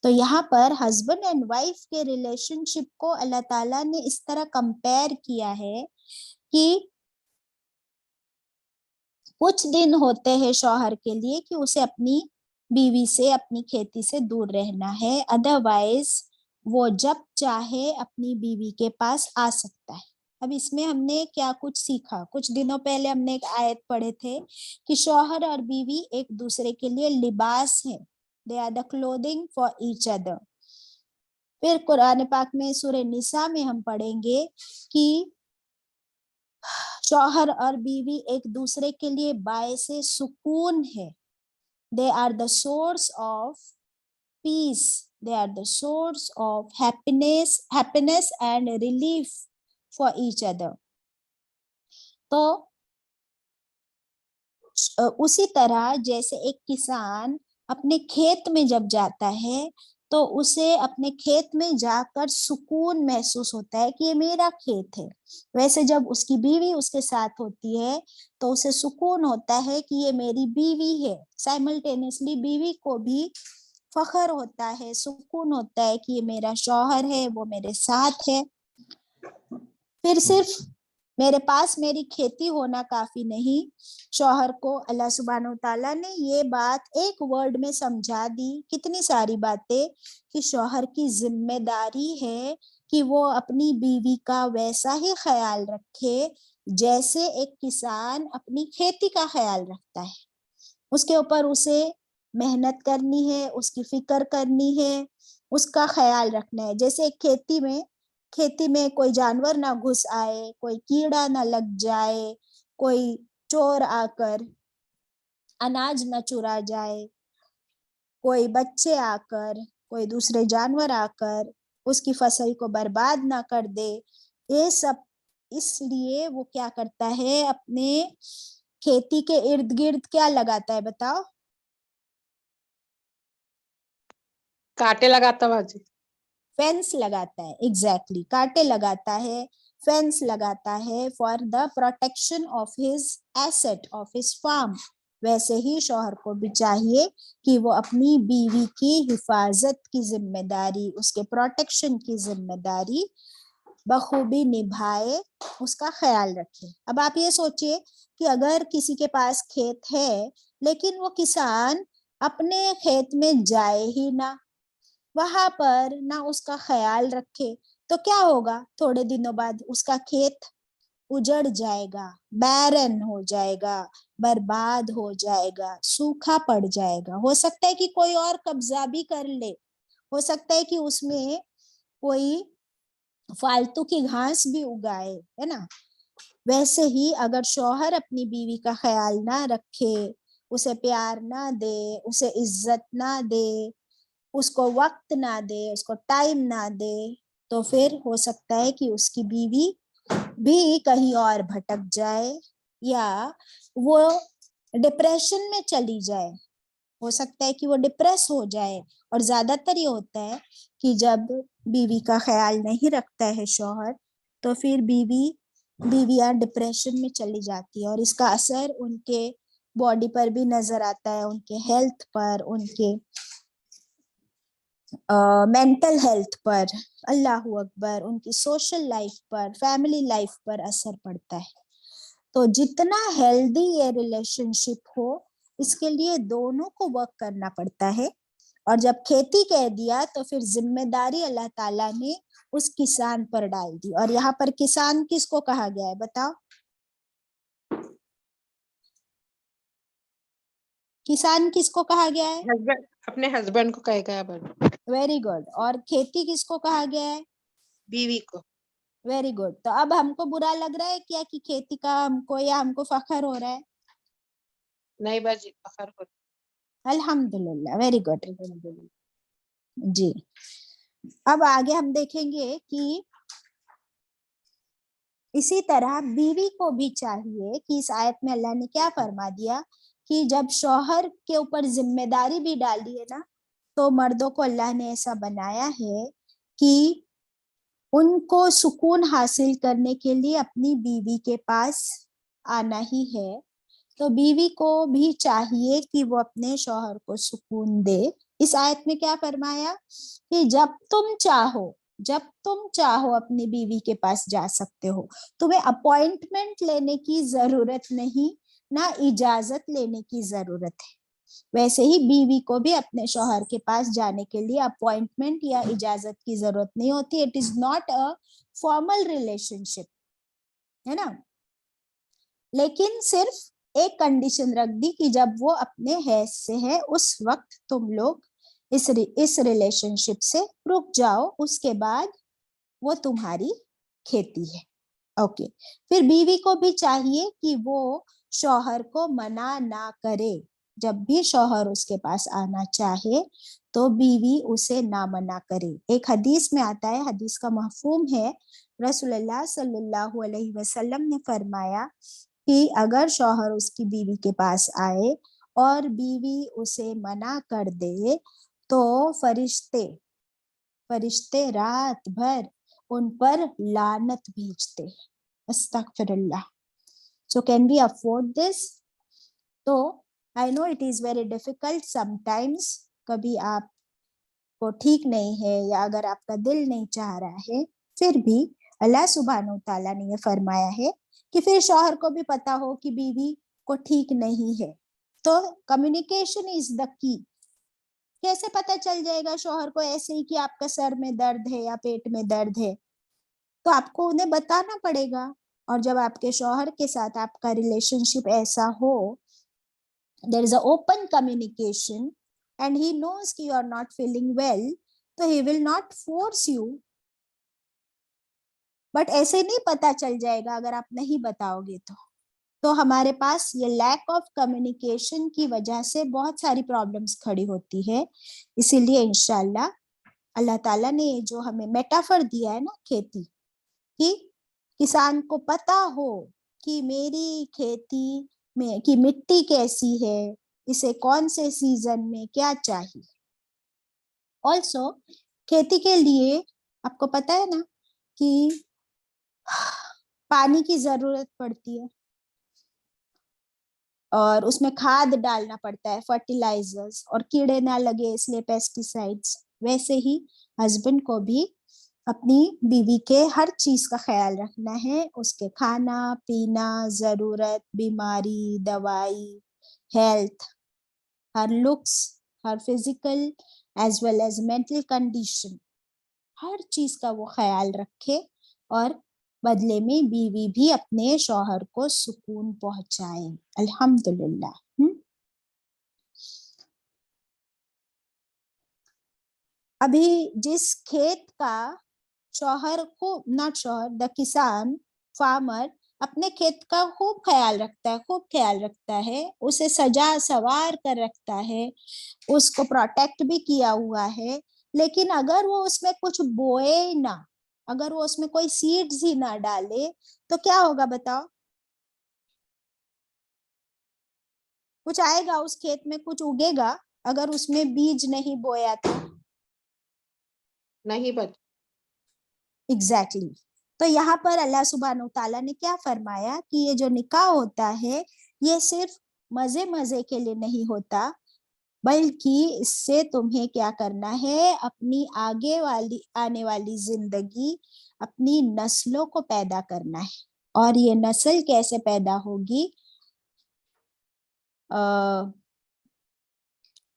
तो यहाँ पर हस्बैंड एंड वाइफ के रिलेशनशिप को अल्लाह ताला ने इस तरह कंपेयर किया है कि कुछ दिन होते हैं शौहर के लिए कि उसे अपनी बीवी से, अपनी खेती से दूर रहना है, अदरवाइज वो जब चाहे अपनी बीवी के पास आ सकता है। अब इसमें हमने क्या कुछ सीखा, कुछ दिनों पहले हमने एक आयत पढ़े थे कि शौहर और बीवी एक दूसरे के लिए लिबास है, they are the clothing for each other. फिर कुरान पाक में सूरह निसा में हम पढ़ेंगे कि शौहर और बीवी एक दूसरे के लिए बायसे सुकून है, they are the source of peace, they are the source of happiness and relief for each other. तो उसी तरह जैसे एक किसान अपने खेत में जब जाता है तो उसे अपने खेत में जाकर सुकून महसूस होता है कि ये मेरा खेत है, वैसे जब उसकी बीवी उसके साथ होती है तो उसे सुकून होता है कि ये मेरी बीवी है। साइमल्टेनियसली बीवी को भी फख्र होता है, सुकून होता है कि ये मेरा शौहर है, वो मेरे साथ है। फिर सिर्फ मेरे पास मेरी खेती होना काफी नहीं, शौहर को अल्लाह सुब्हानहू ताला ने ये बात एक वर्ड में समझा दी, कितनी सारी बातें, कि शौहर की जिम्मेदारी है कि वो अपनी बीवी का वैसा ही ख्याल रखे जैसे एक किसान अपनी खेती का ख्याल रखता है। उसके ऊपर उसे मेहनत करनी है, उसकी फिक्र करनी है, उसका ख्याल रखना है। जैसे एक खेती में कोई जानवर ना घुस आए, कोई कीड़ा ना लग जाए, कोई चोर आकर अनाज न चुरा जाए, कोई बच्चे आकर, कोई दूसरे जानवर आकर उसकी फसल को बर्बाद ना कर दे। ये सब इसलिए वो क्या करता है, अपने खेती के इर्द गिर्द क्या लगाता है बताओ? कांटे लगाता बाजी, फेंस लगाता है, एग्जैक्टली कांटे लगाता है, फेंस लगाता है for the protection of his asset, of his farm. वैसे ही शौहर को भी चाहिए कि वो अपनी बीवी की हिफाजत की जिम्मेदारी, उसके प्रोटेक्शन की जिम्मेदारी बखूबी निभाए, उसका ख्याल रखे। अब आप ये सोचिए कि अगर किसी के पास खेत है लेकिन वो किसान अपने खेत में जाए ही ना, वहां पर ना उसका ख्याल रखे, तो क्या होगा, थोड़े दिनों बाद उसका खेत उजड़ जाएगा, बैरन हो जाएगा, बर्बाद हो जाएगा, सूखा पड़ जाएगा। हो सकता है कि कोई और कब्जा भी कर ले, हो सकता है कि उसमें कोई फालतू की घास भी उगाए, है ना। वैसे ही अगर शौहर अपनी बीवी का ख्याल ना रखे, उसे प्यार ना दे, उसे इज्जत ना दे, उसको वक्त ना दे, उसको टाइम ना दे, तो फिर हो सकता है कि उसकी बीवी भी कहीं और भटक जाए या वो डिप्रेशन में चली जाए। हो सकता है कि वो डिप्रेस हो जाए। और ज्यादातर ये होता है कि जब बीवी का ख्याल नहीं रखता है शौहर, तो फिर बीवियां डिप्रेशन में चली जाती है और इसका असर उनके बॉडी पर भी नजर आता है, उनके हेल्थ पर, उनके मेंटल हेल्थ पर, अल्लाहू अकबर, उनकी सोशल लाइफ पर, फैमिली लाइफ पर असर पड़ता है। तो जितना हेल्दी ये रिलेशनशिप हो, इसके लिए दोनों को वर्क करना पड़ता है। और जब खेती कह दिया तो फिर जिम्मेदारी अल्लाह ताला ने उस किसान पर डाल दी। और यहाँ पर किसान किसको कहा गया है बताओ? किसान किसको कहा गया है? हस्बैंड, अपने हस्बैंड को कहेगा बाजी। Very good. और खेती किसको कहा गया है? बीवी को। Very good. तो अब हमको बुरा लग रहा है क्या कि खेती का हमको, या हमको फख्र हो रहा है? नहीं बाजी, फखर हो। अल्हम्दुलिल्लाह, वेरी गुड जी। अब आगे हम देखेंगे कि इसी तरह बीवी को भी चाहिए कि इस आयत में अल्लाह ने क्या फरमा दिया कि जब शौहर के ऊपर जिम्मेदारी भी डाली है ना, तो मर्दों को अल्लाह ने ऐसा बनाया है कि ان کو سکون حاصل کرنے کے لیے اپنی بیوی کے پاس آنا ہی ہے. تو بیوی کو بھی چاہیے کہ وہ اپنے شوہر کو سکون دے. اس آیت میں کیا فرمایا کہ جب تم چاہو اپنی بیوی کے پاس جا سکتے ہو. تمہیں اپوائنٹمنٹ لینے کی ضرورت نہیں، نہ اجازت لینے کی ضرورت ہے. ویسے ہی بیوی کو بھی اپنے شوہر کے پاس جانے کے لیے اپوائنٹمنٹ یا اجازت کی ضرورت نہیں ہوتی. It is not a formal relationship, ہے نا. لیکن صرف ایک کنڈیشن رکھ دی کہ جب وہ اپنے حیض سے ہے اس وقت تم لوگ اس ریلیشن شپ سے رک جاؤ، اس کے بعد وہ تمہاری کھیتی ہے. اوکے. پھر بیوی کو بھی چاہیے کہ وہ شوہر کو منع نہ کرے. جب بھی شوہر اس کے پاس آنا چاہے تو بیوی اسے نہ منع کرے. ایک حدیث میں آتا ہے، حدیث کا مفہوم ہے، رسول اللہ صلی اللہ علیہ وسلم نے فرمایا کہ اگر شوہر اس کی بیوی کے پاس آئے اور بیوی اسے منع کر دے تو فرشتے رات بھر ان پر لعنت بھیجتے. استغفر اللہ. So can we afford this? تو I know it is very difficult sometimes. کبھی آپ کو ٹھیک نہیں ہے یا اگر آپ کا دل نہیں چاہ رہا ہے، پھر بھی اللہ سبحانہ و تعالیٰ نے یہ فرمایا ہے کہ پھر شوہر کو بھی پتا ہو کہ بیوی کو ٹھیک نہیں ہے. تو کمیونیکیشن از دا کی. کیسے پتا چل جائے گا شوہر کو ایسے ہی کہ آپ کا سر میں درد ہے یا پیٹ میں درد ہے؟ تو آپ کو انہیں بتانا پڑے گا. اور جب آپ کے شوہر کے ساتھ آپ کا ریلیشن شپ ایسا ہو، there is a open communication and he knows کہ you are not feeling well, تو he will not force you. But ایسے نہیں پتا چل جائے گا اگر آپ نہیں بتاؤ گے تو ہمارے پاس یہ لیک آف کمیونیکیشن کی وجہ سے بہت ساری پرابلمس کھڑی ہوتی ہے. اسی لیے انشاءاللہ اللہ تعالیٰ نے جو ہمیں میٹافر دیا ہے نا کھیتی کی، کسان کو پتا ہو کہ میری کھیتی میں کی مٹی کیسی ہے، اسے کون سے سیزن میں کیا چاہیے. آلسو کھیتی کے لیے آپ کو پتا ہے نا کہ پانی کی ضرورت پڑتی ہے اور اس میں کھاد ڈالنا پڑتا ہے، فرٹیلائزرز، اور کیڑے نہ لگے اس لیے پیسٹیسائڈز. ویسے ہی ہسبینڈ کو بھی اپنی بیوی کے ہر چیز کا خیال رکھنا ہے، اس کے کھانا پینا، ضرورت، بیماری، دوائی، ہیلتھ، ہر لکس، ہر physical as well as mental condition, ہر چیز کا وہ خیال رکھے اور بدلے میں بیوی بھی اپنے شوہر کو سکون پہنچائے. الحمدللہ. ابھی جس کھیت کا شوہر کو دا کسان فارمر اپنے کھیت کا خوب خیال رکھتا ہے، اسے سجا سوار کر رکھتا ہے، اس کو پروٹیکٹ بھی کیا ہوا ہے، لیکن اگر وہ اس میں کچھ بوئے نہ، اگر وہ اس میں کوئی سیڈز ہی نہ ڈالے تو کیا ہوگا بتاؤ؟ کچھ آئے گا اس کھیت میں؟ کچھ اگے گا اگر اس میں بیج نہیں بویا تو؟ نہیں بچ. ایگزیکٹلی. تو یہاں پر اللہ سبحانہ و تعالیٰ نے کیا فرمایا کہ یہ جو نکاح ہوتا ہے یہ صرف مزے کے لیے نہیں ہوتا، بلکہ اس سے تمہیں کیا کرنا ہے، اپنی آنے والی زندگی، اپنی نسلوں کو پیدا کرنا ہے. اور یہ نسل کیسے پیدا ہوگی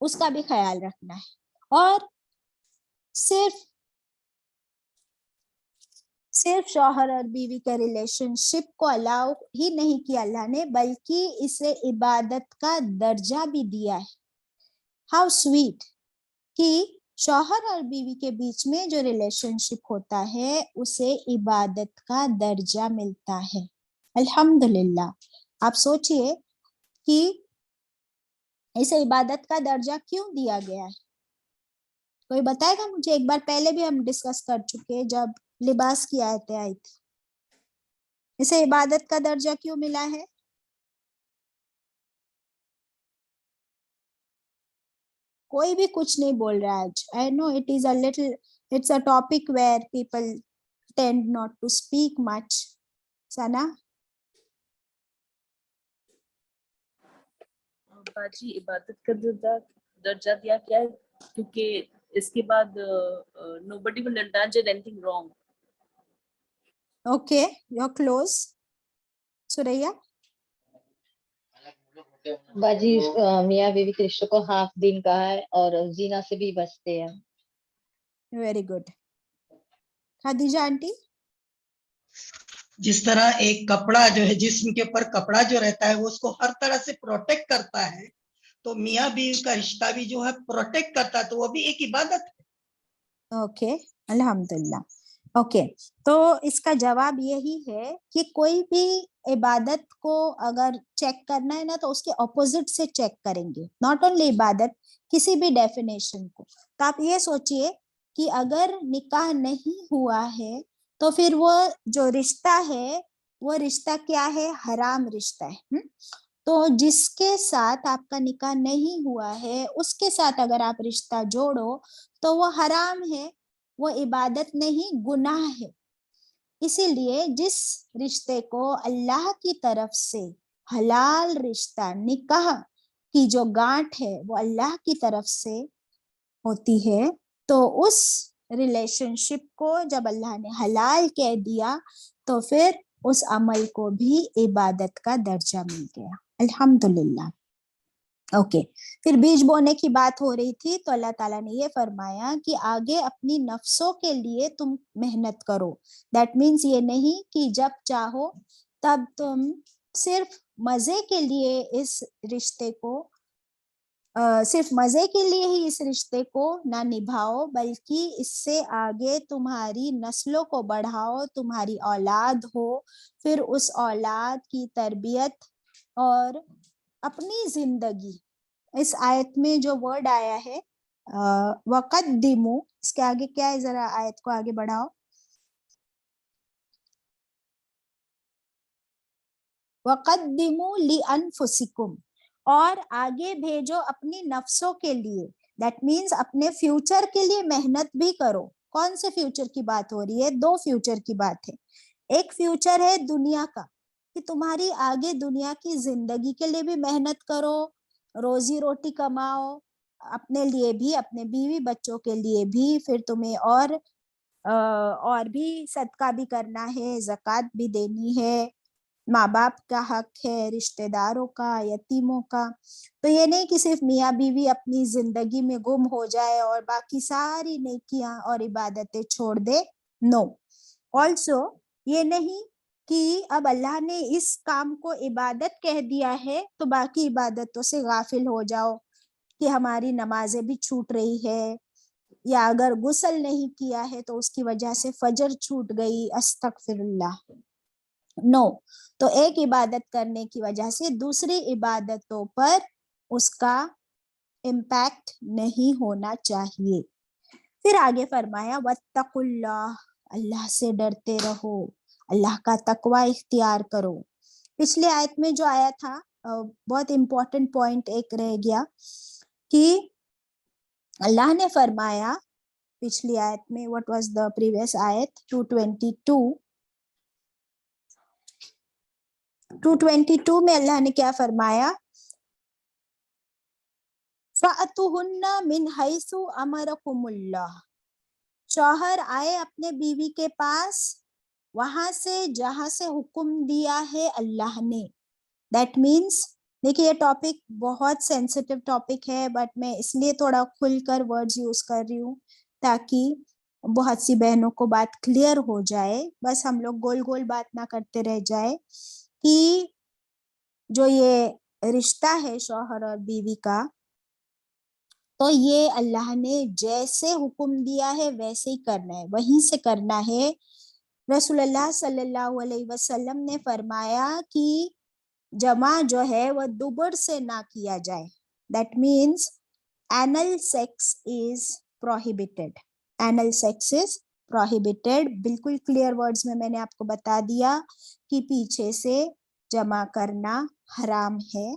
اس کا بھی خیال رکھنا ہے. اور صرف شوہر اور بیوی کے ریلیشن شپ کو الاؤ ہی نہیں کیا اللہ نے، بلکہ اسے عبادت کا درجہ بھی دیا ہے. ہاؤ سویٹ کہ شوہر اور بیوی کے بیچ میں جو ریلیشن شپ ہوتا ہے اسے عبادت کا درجہ ملتا ہے. الحمدللہ. آپ سوچئے کہ اسے عبادت کا درجہ کیوں دیا گیا ہے؟ کوئی بتائے گا مجھے؟ ایک بار پہلے بھی ہم ڈسکس کر چکے جب لباس کی آیتیں آئی تھی. اسے عبادت کا درجہ کیوں ملا ہے؟ کوئی بھی کچھ نہیں بول رہا آج. I know it is a little, it's a topic where people tend not to speak much. Sana? बाजी इबादत का दर्जा दिया क्या है, क्योंकि इसके बाद nobody will indulge in anything wrong. Okay, you're close. Suraya? बाजी मियाँ बीवी के रिश्ते को हाफ दिन का है और जीना से भी बचते हैं. Very good. Khadija aunty? जिस तरह एक कपड़ा जो है, जिस्म के ऊपर कपड़ा जो रहता है वो उसको हर तरह से प्रोटेक्ट करता है, तो मियाँ बीवी का रिश्ता भी जो है प्रोटेक्ट करता है, तो वो भी एक इबादत है. ओके, अल्हम्दुलिल्लाह. ओके, तो इसका जवाब यही है कि कोई भी इबादत को अगर चेक करना है ना तो उसके ऑपोजिट से चेक करेंगे. नॉट ओनली इबादत, किसी भी डेफिनेशन को. तो आप ये सोचिए कि अगर निकाह नहीं हुआ है तो फिर वो जो रिश्ता है वो रिश्ता क्या है? हराम रिश्ता है. तो जिसके साथ आपका निकाह नहीं हुआ है उसके साथ अगर आप रिश्ता जोड़ो तो वो हराम है, वो इबादत नहीं, गुनाह है. इसीलिए जिस रिश्ते को अल्लाह की तरफ से हलाल रिश्ता, निकाह की जो गांठ है वो अल्लाह की तरफ से होती है, तो उस रिलेशनशिप को जब अल्लाह ने हलाल कह दिया तो फिर उस अमल को भी इबादत का दर्जा मिल गया. अल्हम्दुलिल्लाह. ओके, फिर बीज बोने की बात हो रही थी तो अल्लाह ताला ने ये फरमाया कि आगे अपनी नफ्सों के लिए तुम मेहनत करो. दैट मीन्स ये नहीं कि जब चाहो तब तुम सिर्फ मजे के लिए इस रिश्ते को सिर्फ मजे के लिए ही इस रिश्ते को ना निभाओ, बल्कि इससे आगे तुम्हारी नस्लों को बढ़ाओ, तुम्हारी औलाद हो, फिर उस औलाद की तरबियत और अपनी जिंदगी. इस आयत में जो वर्ड आया है वक़द्दिमू, इसके आगे क्या है? जरा आयत को आगे बढ़ाओ. वक़द्दिमू लिअनफुसिकुम, और आगे भेजो अपनी नफ्सों के लिए. दैट मीन्स अपने फ्यूचर के लिए मेहनत भी करो. कौन से फ्यूचर की बात हो रही है? दो फ्यूचर की बात है. एक फ्यूचर है दुनिया का, कि तुम्हारी आगे दुनिया की जिंदगी के लिए भी मेहनत करो, रोजी रोटी कमाओ, अपने लिए भी, अपने बीवी बच्चों के लिए भी. फिर तुम्हें और भी सदका भी करना है, ज़कात भी देनी है, माँ बाप का हक है, रिश्तेदारों का, यतीमों का. तो ये नहीं कि सिर्फ मियाँ बीवी अपनी जिंदगी में गुम हो जाए और बाकी सारी नेकियां और इबादतें छोड़ दे. नो. ऑल्सो ये नहीं कि अब अल्लाह ने इस काम को इबादत कह दिया है तो बाकी इबादतों से गाफिल हो जाओ, कि हमारी नमाजें भी छूट रही है, या अगर गुस्ल नहीं किया है तो उसकी वजह से फजर छूट गई, अस्तगफिरुल्लाह. नो. तो एक इबादत करने की वजह से दूसरी इबादतों पर उसका इम्पैक्ट नहीं होना चाहिए. फिर आगे फरमाया वत्तकुल्लाह, अल्लाह से डरते रहो, अल्लाह का तकवा इख्तियार करो. पिछले आयत में जो आया था बहुत इंपॉर्टेंट पॉइंट एक रह गया कि अल्लाह ने फरमाया पिछली आयत में, व्हाट वाज द प्रीवियस आयत? 222 में अल्लाह ने क्या फरमाया? फ़अतुहुन्ना मिन हैसु अमरकुमुल्लाह, शौहर आए अपने बीवी के पास वहां से जहां से हुक्म दिया है अल्लाह ने. दैट मीन्स, देखिए ये टॉपिक बहुत सेंसिटिव टॉपिक है, बट मैं इसलिए थोड़ा खुलकर वर्ड्स यूज कर रही हूँ ताकि बहुत सी बहनों को बात क्लियर हो जाए. बस हम लोग गोल गोल बात ना करते रह जाए कि जो ये रिश्ता है शौहर और बीवी का, तो ये अल्लाह ने जैसे हुक्म दिया है वैसे ही करना है, वहीं से करना है. रसूलुल्लाह सल्लल्लाहु अलैहि वसल्लम ने फरमाया कि जमा जो है वह दुबर से ना किया जाए. That means anal sex is prohibited. Anal sex is prohibited. बिल्कुल क्लियर वर्ड्स में मैंने आपको बता दिया कि पीछे से जमा करना हराम है.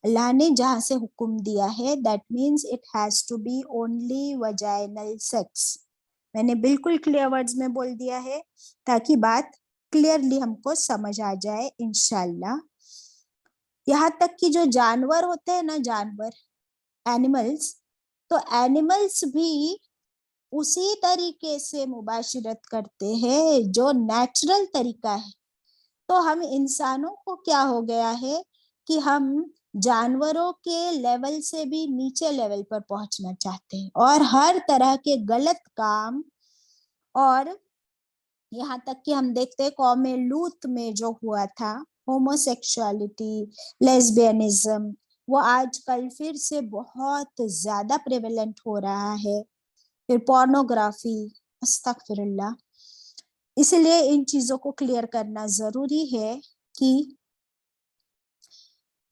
अल्लाह ने जहां से हुक्म दिया है, that means it has to be only vaginal sex. میں نے بالکل کلیئر ورڈز میں بول دیا ہے تاکہ بات کلیئرلی ہم کو سمجھ آ جائے انشاءاللہ. یہاں تک کہ جو جانور ہوتے ہیں نا، جانور اینیملز، تو اینیملز بھی اسی طریقے سے مباشرت کرتے ہیں جو نیچرل طریقہ ہے. تو ہم انسانوں کو کیا ہو گیا ہے کہ ہم جانوروں کے لیول سے بھی نیچے لیول پر پہنچنا چاہتے ہیں اور ہر طرح کے غلط کام، اور یہاں تک کہ ہم دیکھتے ہیں قوم لوط میں جو ہوا تھا، ہوموسیکشوالٹی، لیسبینزم، وہ آج کل پھر سے بہت زیادہ پریویلنٹ ہو رہا ہے. پھر پورنوگرافی، استغفر اللہ. اس لیے ان چیزوں کو کلیئر کرنا ضروری ہے کہ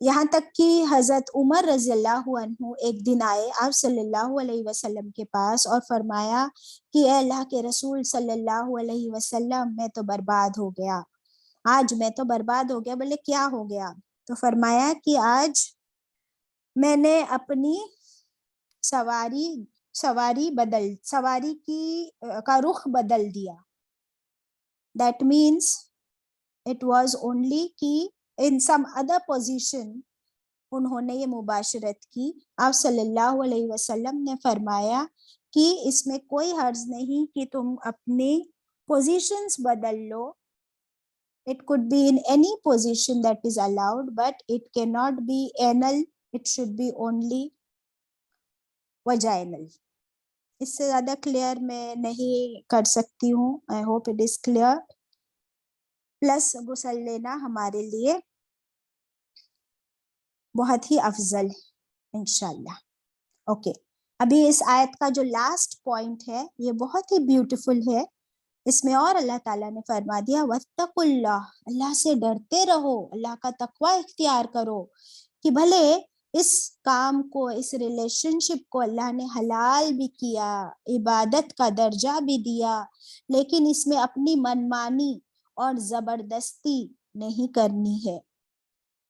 یہاں تک کہ حضرت عمر رضی اللہ عنہ ایک دن آئے آپ صلی اللہ علیہ وسلم کے پاس اور فرمایا کہ اے اللہ کے رسول صلی اللہ علیہ وسلم، میں تو برباد ہو گیا، آج میں تو برباد ہو گیا. بولے کیا ہو گیا؟ تو فرمایا کہ آج میں نے اپنی سواری کا رخ بدل دیا. That means it was only کہ in some other position انہوں نے یہ مباشرت کی. آپ صلی اللہ علیہ وسلم نے فرمایا کہ اس میں کوئی حرج نہیں کہ تم اپنی پوزیشنز بدل لو. It could be in any position that is allowed, but it cannot be anal, it should be only vaginal. اس سے زیادہ کلیئر میں نہیں کر سکتی ہوں. I hope it is clear. Plus غسل لینا ہمارے لیے بہت ہی افضل ہے انشاءاللہ. اوکے، ابھی اس آیت کا جو لاسٹ پوائنٹ ہے یہ بہت ہی بیوٹیفل ہے. اس میں اور اللہ تعالیٰ نے فرما دیا وَاتَّقُوا اللَّهَ، اللہ سے ڈرتے رہو، اللہ کا تقوی اختیار کرو. کہ بھلے اس کام کو، اس ریلیشن شپ کو اللہ نے حلال بھی کیا، عبادت کا درجہ بھی دیا، لیکن اس میں اپنی منمانی اور زبردستی نہیں کرنی ہے.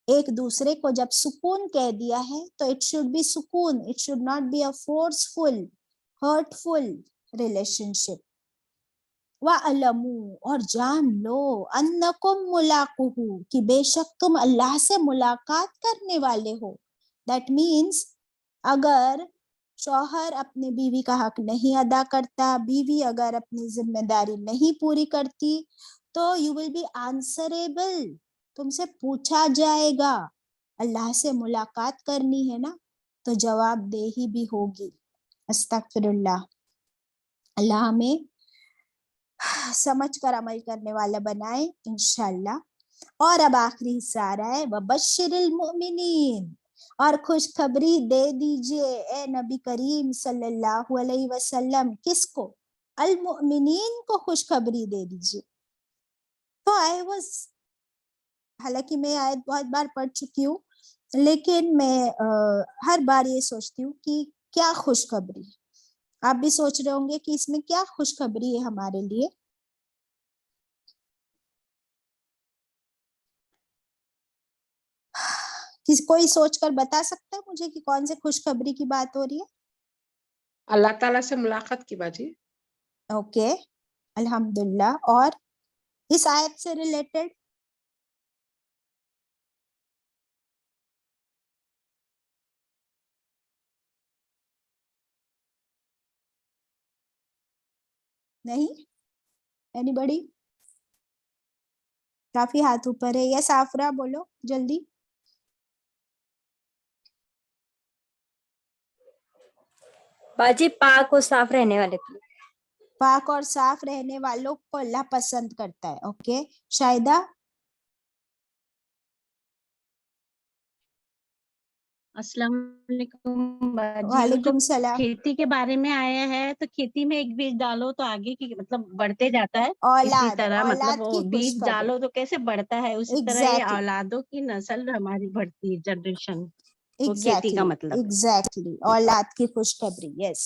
ایک دوسرے کو جب سکون کہہ دیا ہے تو اٹ شوڈ بی سکون، it should not be a forceful hurtful relationship. وَعَلَمُوا، اور جان لو، أَنَّكُمْ مُلَاقُوهُ، کہ بے شک تم اللہ سے ملاقات کرنے والے ہو. دیٹ مینس اگر شوہر اپنے بیوی کا حق نہیں ادا کرتا، بیوی اگر اپنی ذمہ داری نہیں پوری کرتی، تو یو ول بی آنسریبل، تم سے پوچھا جائے گا. اللہ سے ملاقات کرنی ہے نا تو جواب دہی بھی ہوگی. استغفر اللہ. اللہ ہمیں سمجھ کر عمل کرنے والا بنائے انشاءاللہ. اور اب آخری حصہ آ رہا ہے وَبَشِّرِ الْمُؤْمِنِينَ، اور خوشخبری دے دیجئے اے نبی کریم صلی اللہ علیہ وسلم. کس کو؟ المؤمنین کو خوشخبری دے دیجئے. تو حالانکہ میں آیت بہت بار پڑھ چکی ہوں، لیکن میں ہر بار یہ سوچتی ہوں کہ کیا خوشخبری. آپ بھی سوچ رہے ہوں گے کہ اس میں کیا خوشخبری ہے ہمارے لیے. کوئی سوچ کر بتا سکتا ہے مجھے کہ کون سے خوشخبری کی بات ہو رہی ہے؟ اللہ تعالیٰ سے ملاقات کی باجی. اوکے، الحمدللہ. اور اس آیت سے ریلیٹڈ نہیں؟ اینی بڑی؟ کافی ہاتھ اوپر ہے. یس آفرا بولو جلدی. باجی پاک اور صاف رہنے والے کو. پاک اور صاف رہنے والوں کو اللہ پسند کرتا ہے. اوکے شاہدہ. السلام علیکم باجی. وہ جو وعلیکم السلام. کھیتی کے بارے میں آیا ہے تو کھیتی میں ایک بیج ڈالو تو آگے کی مطلب بڑھتے جاتا ہے. اسی طرح مطلب وہ کی بیج خوشخبری. ڈالو تو کیسے بڑھتا ہے، اسی طرح یہ ایگزیکٹلی اولادوں کی نسل ہماری بڑھتی ہے، جنریشن. وہ کھیتی کا مطلب ہے. ایگزیکٹلی اولاد کی خوشخبری. یس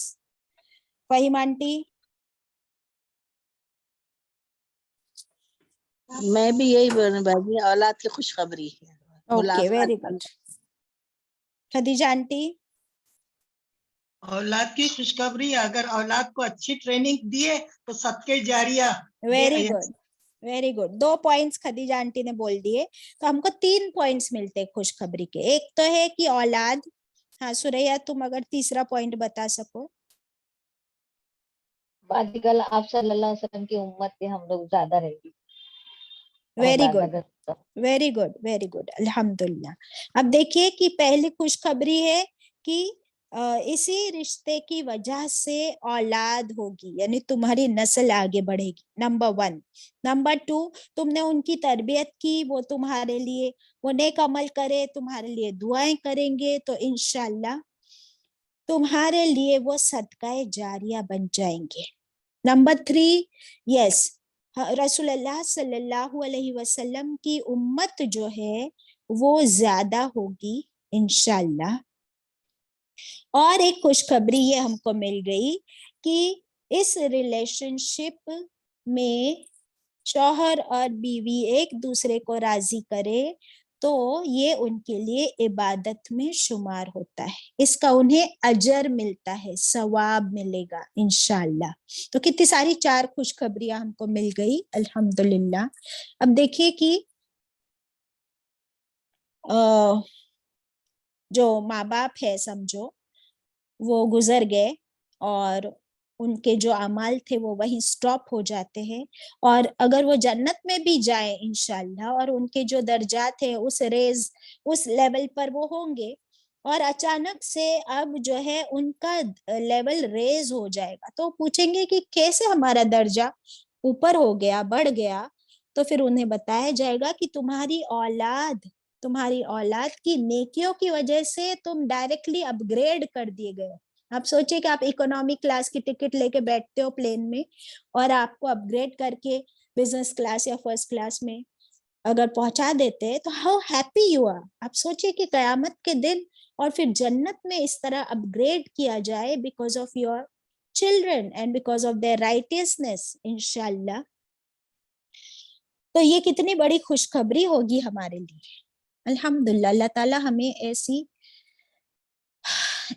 فہیم آنٹی. میں بھی یہی بول رہی باجی، اولاد کی خوشخبری ہے. Okay very good. Khadija aunty. औलाद की खुशखबरी, अगर औलाद को अच्छी ट्रेनिंग दिए तो सदके जारिया। Very good, very good. 2 points Khadija aunty ने बोल दिए, तो हमको 3 पॉइंट्स मिलते हैं खुशखबरी के। एक तो है कि औलाद, हाँ सुरैया तुम अगर तीसरा पॉइंट बता सको। आजकल आप सल्लल्लाहु अलैहि वसल्लम की उम्मत के हम लोग ज्यादा रहेंगे। वेरी औलाद गुड, अगर वेरी गुड, वेरी गुड, अल्हम्दुलिल्लाह। अब देखिए कि पहली खुशखबरी है कि इसी रिश्ते की वजह से औलाद होगी, यानी तुम्हारी नस्ल आगे बढ़ेगी, नंबर 1। नंबर 2, तुमने उनकी तरबियत की, वो तुम्हारे लिए वो नेक अमल करे, तुम्हारे लिए दुआएं करेंगे, तो इंशाल्लाह तुम्हारे लिए वो सदकाए जारिया बन जाएंगे। नंबर 3, यस, रसूलुल्लाह सल्लल्लाहु अलैहि वसल्लम की उम्मत जो है वो ज्यादा होगी इंशाल्लाह। और एक खुशखबरी ये हमको मिल गई कि इस रिलेशनशिप में शौहर और बीवी एक दूसरे को राजी करे तो ये उनके लिए इबादत में शुमार होता है, इसका उन्हें अजर मिलता है, सवाब मिलेगा इंशाल्लाह। तो कितनी सारी 4 खुशखबरियां हमको मिल गई, अल्हम्दुलिल्लाह। अब देखिए कि जो माँ बाप है समझो वो गुजर गए और उनके जो अमाल थे वो वहीं स्टॉप हो जाते हैं, और अगर वो जन्नत में भी जाए इंशाल्लाह और उनके जो दर्जात है उस उस लेवल पर वो होंगे, और अचानक से अब जो है उनका लेवल रेज हो जाएगा, तो पूछेंगे कि कैसे हमारा दर्जा ऊपर हो गया, बढ़ गया। तो फिर उन्हें बताया जाएगा कि तुम्हारी औलाद की नेकियों की वजह से तुम डायरेक्टली अपग्रेड कर दिए गए। आप सोचिए कि आप इकोनॉमी क्लास की टिकट लेके बैठते हो प्लेन में और आपको अपग्रेड करके बिजनेस क्लास या फर्स्ट क्लास में अगर पहुंचा देते हैं तो हाउ हैप्पी यू आर। आप सोचिए कि कयामत के दिन और फिर जन्नत में इस तरह अपग्रेड किया जाए because of your children and because of their righteousness इंशाल्लाह। तो ये कितनी बड़ी खुशखबरी होगी हमारे लिए। अल्हम्दुलिल्लाह, अल्लाह ताला हमें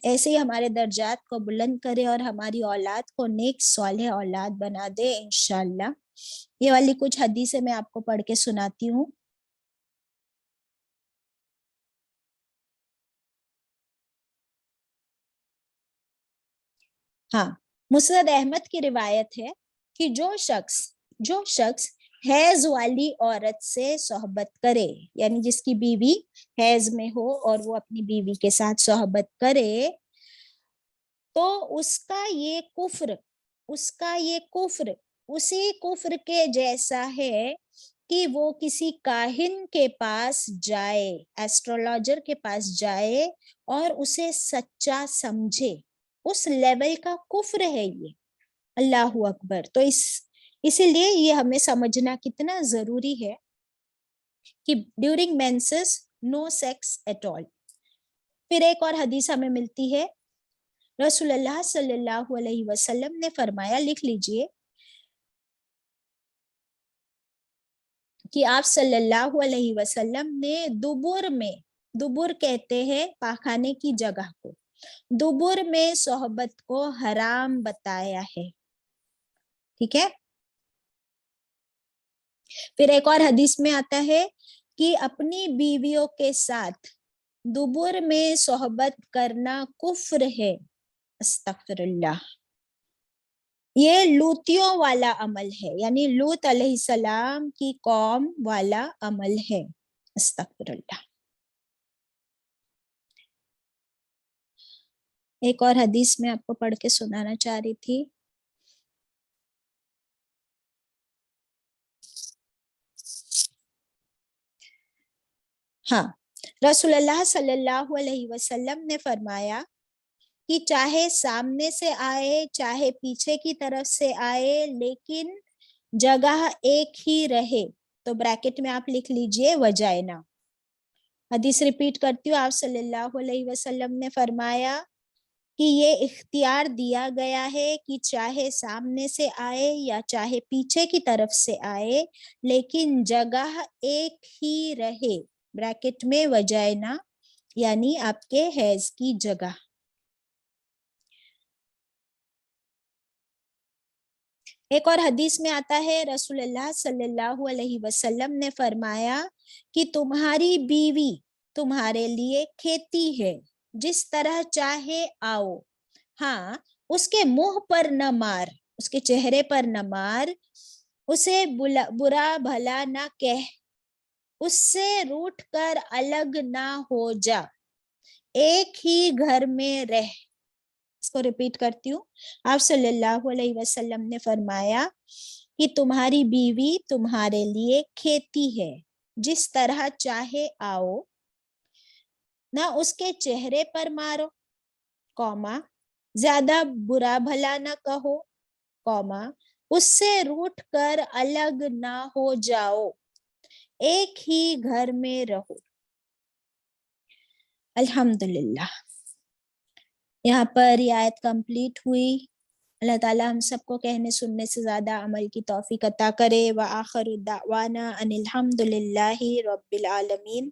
ऐसे ही हमारे दर्जात को बुलंद करे और हमारी औलाद को नेक सालेह औलाद बना दे इंशाल्लाह। ये वाली कुछ हदीसें मैं आपको पढ़ के सुनाती हूँ। हाँ, मुस्नद अहमद की रिवायत है कि जो शख्स हैज वाली औरत से सोहबत करे, यानी जिसकी बीवी हैज में हो और वो अपनी बीवी के साथ सोहबत करे, तो उसका ये कुफ्र उसी कुफ्र के जैसा है कि वो किसी काहिन के पास जाए, एस्ट्रोलॉजर के पास जाए और उसे सच्चा समझे, उस लेवल का कुफ्र है ये। अल्लाहु अकबर। तो इसीलिए ये हमें समझना कितना जरूरी है कि during menses no sex at all. फिर एक और हदीस हमें मिलती है, रसूलुल्लाह सल्लल्लाहु अलैहि वसल्लम ने फरमाया, लिख लीजिए कि आप सल्लल्लाहु अलैहि वसल्लम ने दुबुर कहते हैं पाखाने की जगह को, दुबुर में सोहबत को हराम बताया है। ठीक है। फिर एक और हदीस में आता है कि अपनी बीवियों के साथ दुबुर में सोहबत करना कुफ्र है। अस्तगफिरुल्लाह। ये लूतियों वाला अमल है, यानी लूत अलैहिस्सलाम की कौम वाला अमल है। अस्तगफिरुल्लाह। एक और हदीस में आपको पढ़ के सुनाना चाह रही थी। हाँ, रसूलुल्लाह सल्लल्लाहु अलैहि वसल्लम ने फरमाया कि चाहे सामने से आए चाहे पीछे की तरफ से आए, लेकिन जगह एक ही रहे। तो ब्रैकेट में आप लिख लीजिए वजाइना। हदीस रिपीट करती हूँ, आप सल्लल्लाहु अलैहि वसल्लम ने फरमाया कि ये इख्तियार दिया गया है कि चाहे सामने से आए या चाहे पीछे की तरफ से आए, लेकिन जगह एक ही रहे। ब्रैकेट में वजाइना यानी आपके हैज की जगह। ایک اور حدیث میں آتا ہے رسول اللہ صلی اللہ علیہ وسلم نے فرمایا کہ تمہاری بیوی تمہارے لیے کھیتی ہے، جس طرح چاہے آؤ، ہاں اس کے منہ پر نہ مار، اس کے چہرے پر نہ مار، اسے برا بھلا نہ کہہ، اس سے روٹھ کر الگ نہ ہو جا، ایک ہی گھر میں رہ۔ اس کو ریپیٹ کرتی ہوں، آپ صلی اللہ علیہ وسلم نے فرمایا کہ تمہاری بیوی تمہارے لیے کھیتی ہے، جس طرح چاہے آؤ، نہ اس کے چہرے پر مارو، کوما زیادہ برا بھلا نہ کہو، کوما اس سے روٹھ کر الگ نہ ہو جاؤ، ایک ہی گھر میں رہو۔ الحمدللہ، یہاں پر یہ آیت کمپلیٹ ہوئی۔ اللہ تعالیٰ ہم سب کو کہنے سننے سے زیادہ عمل کی توفیق عطا کرے۔ وآخر دعوانا ان الحمدللہ رب العالمین۔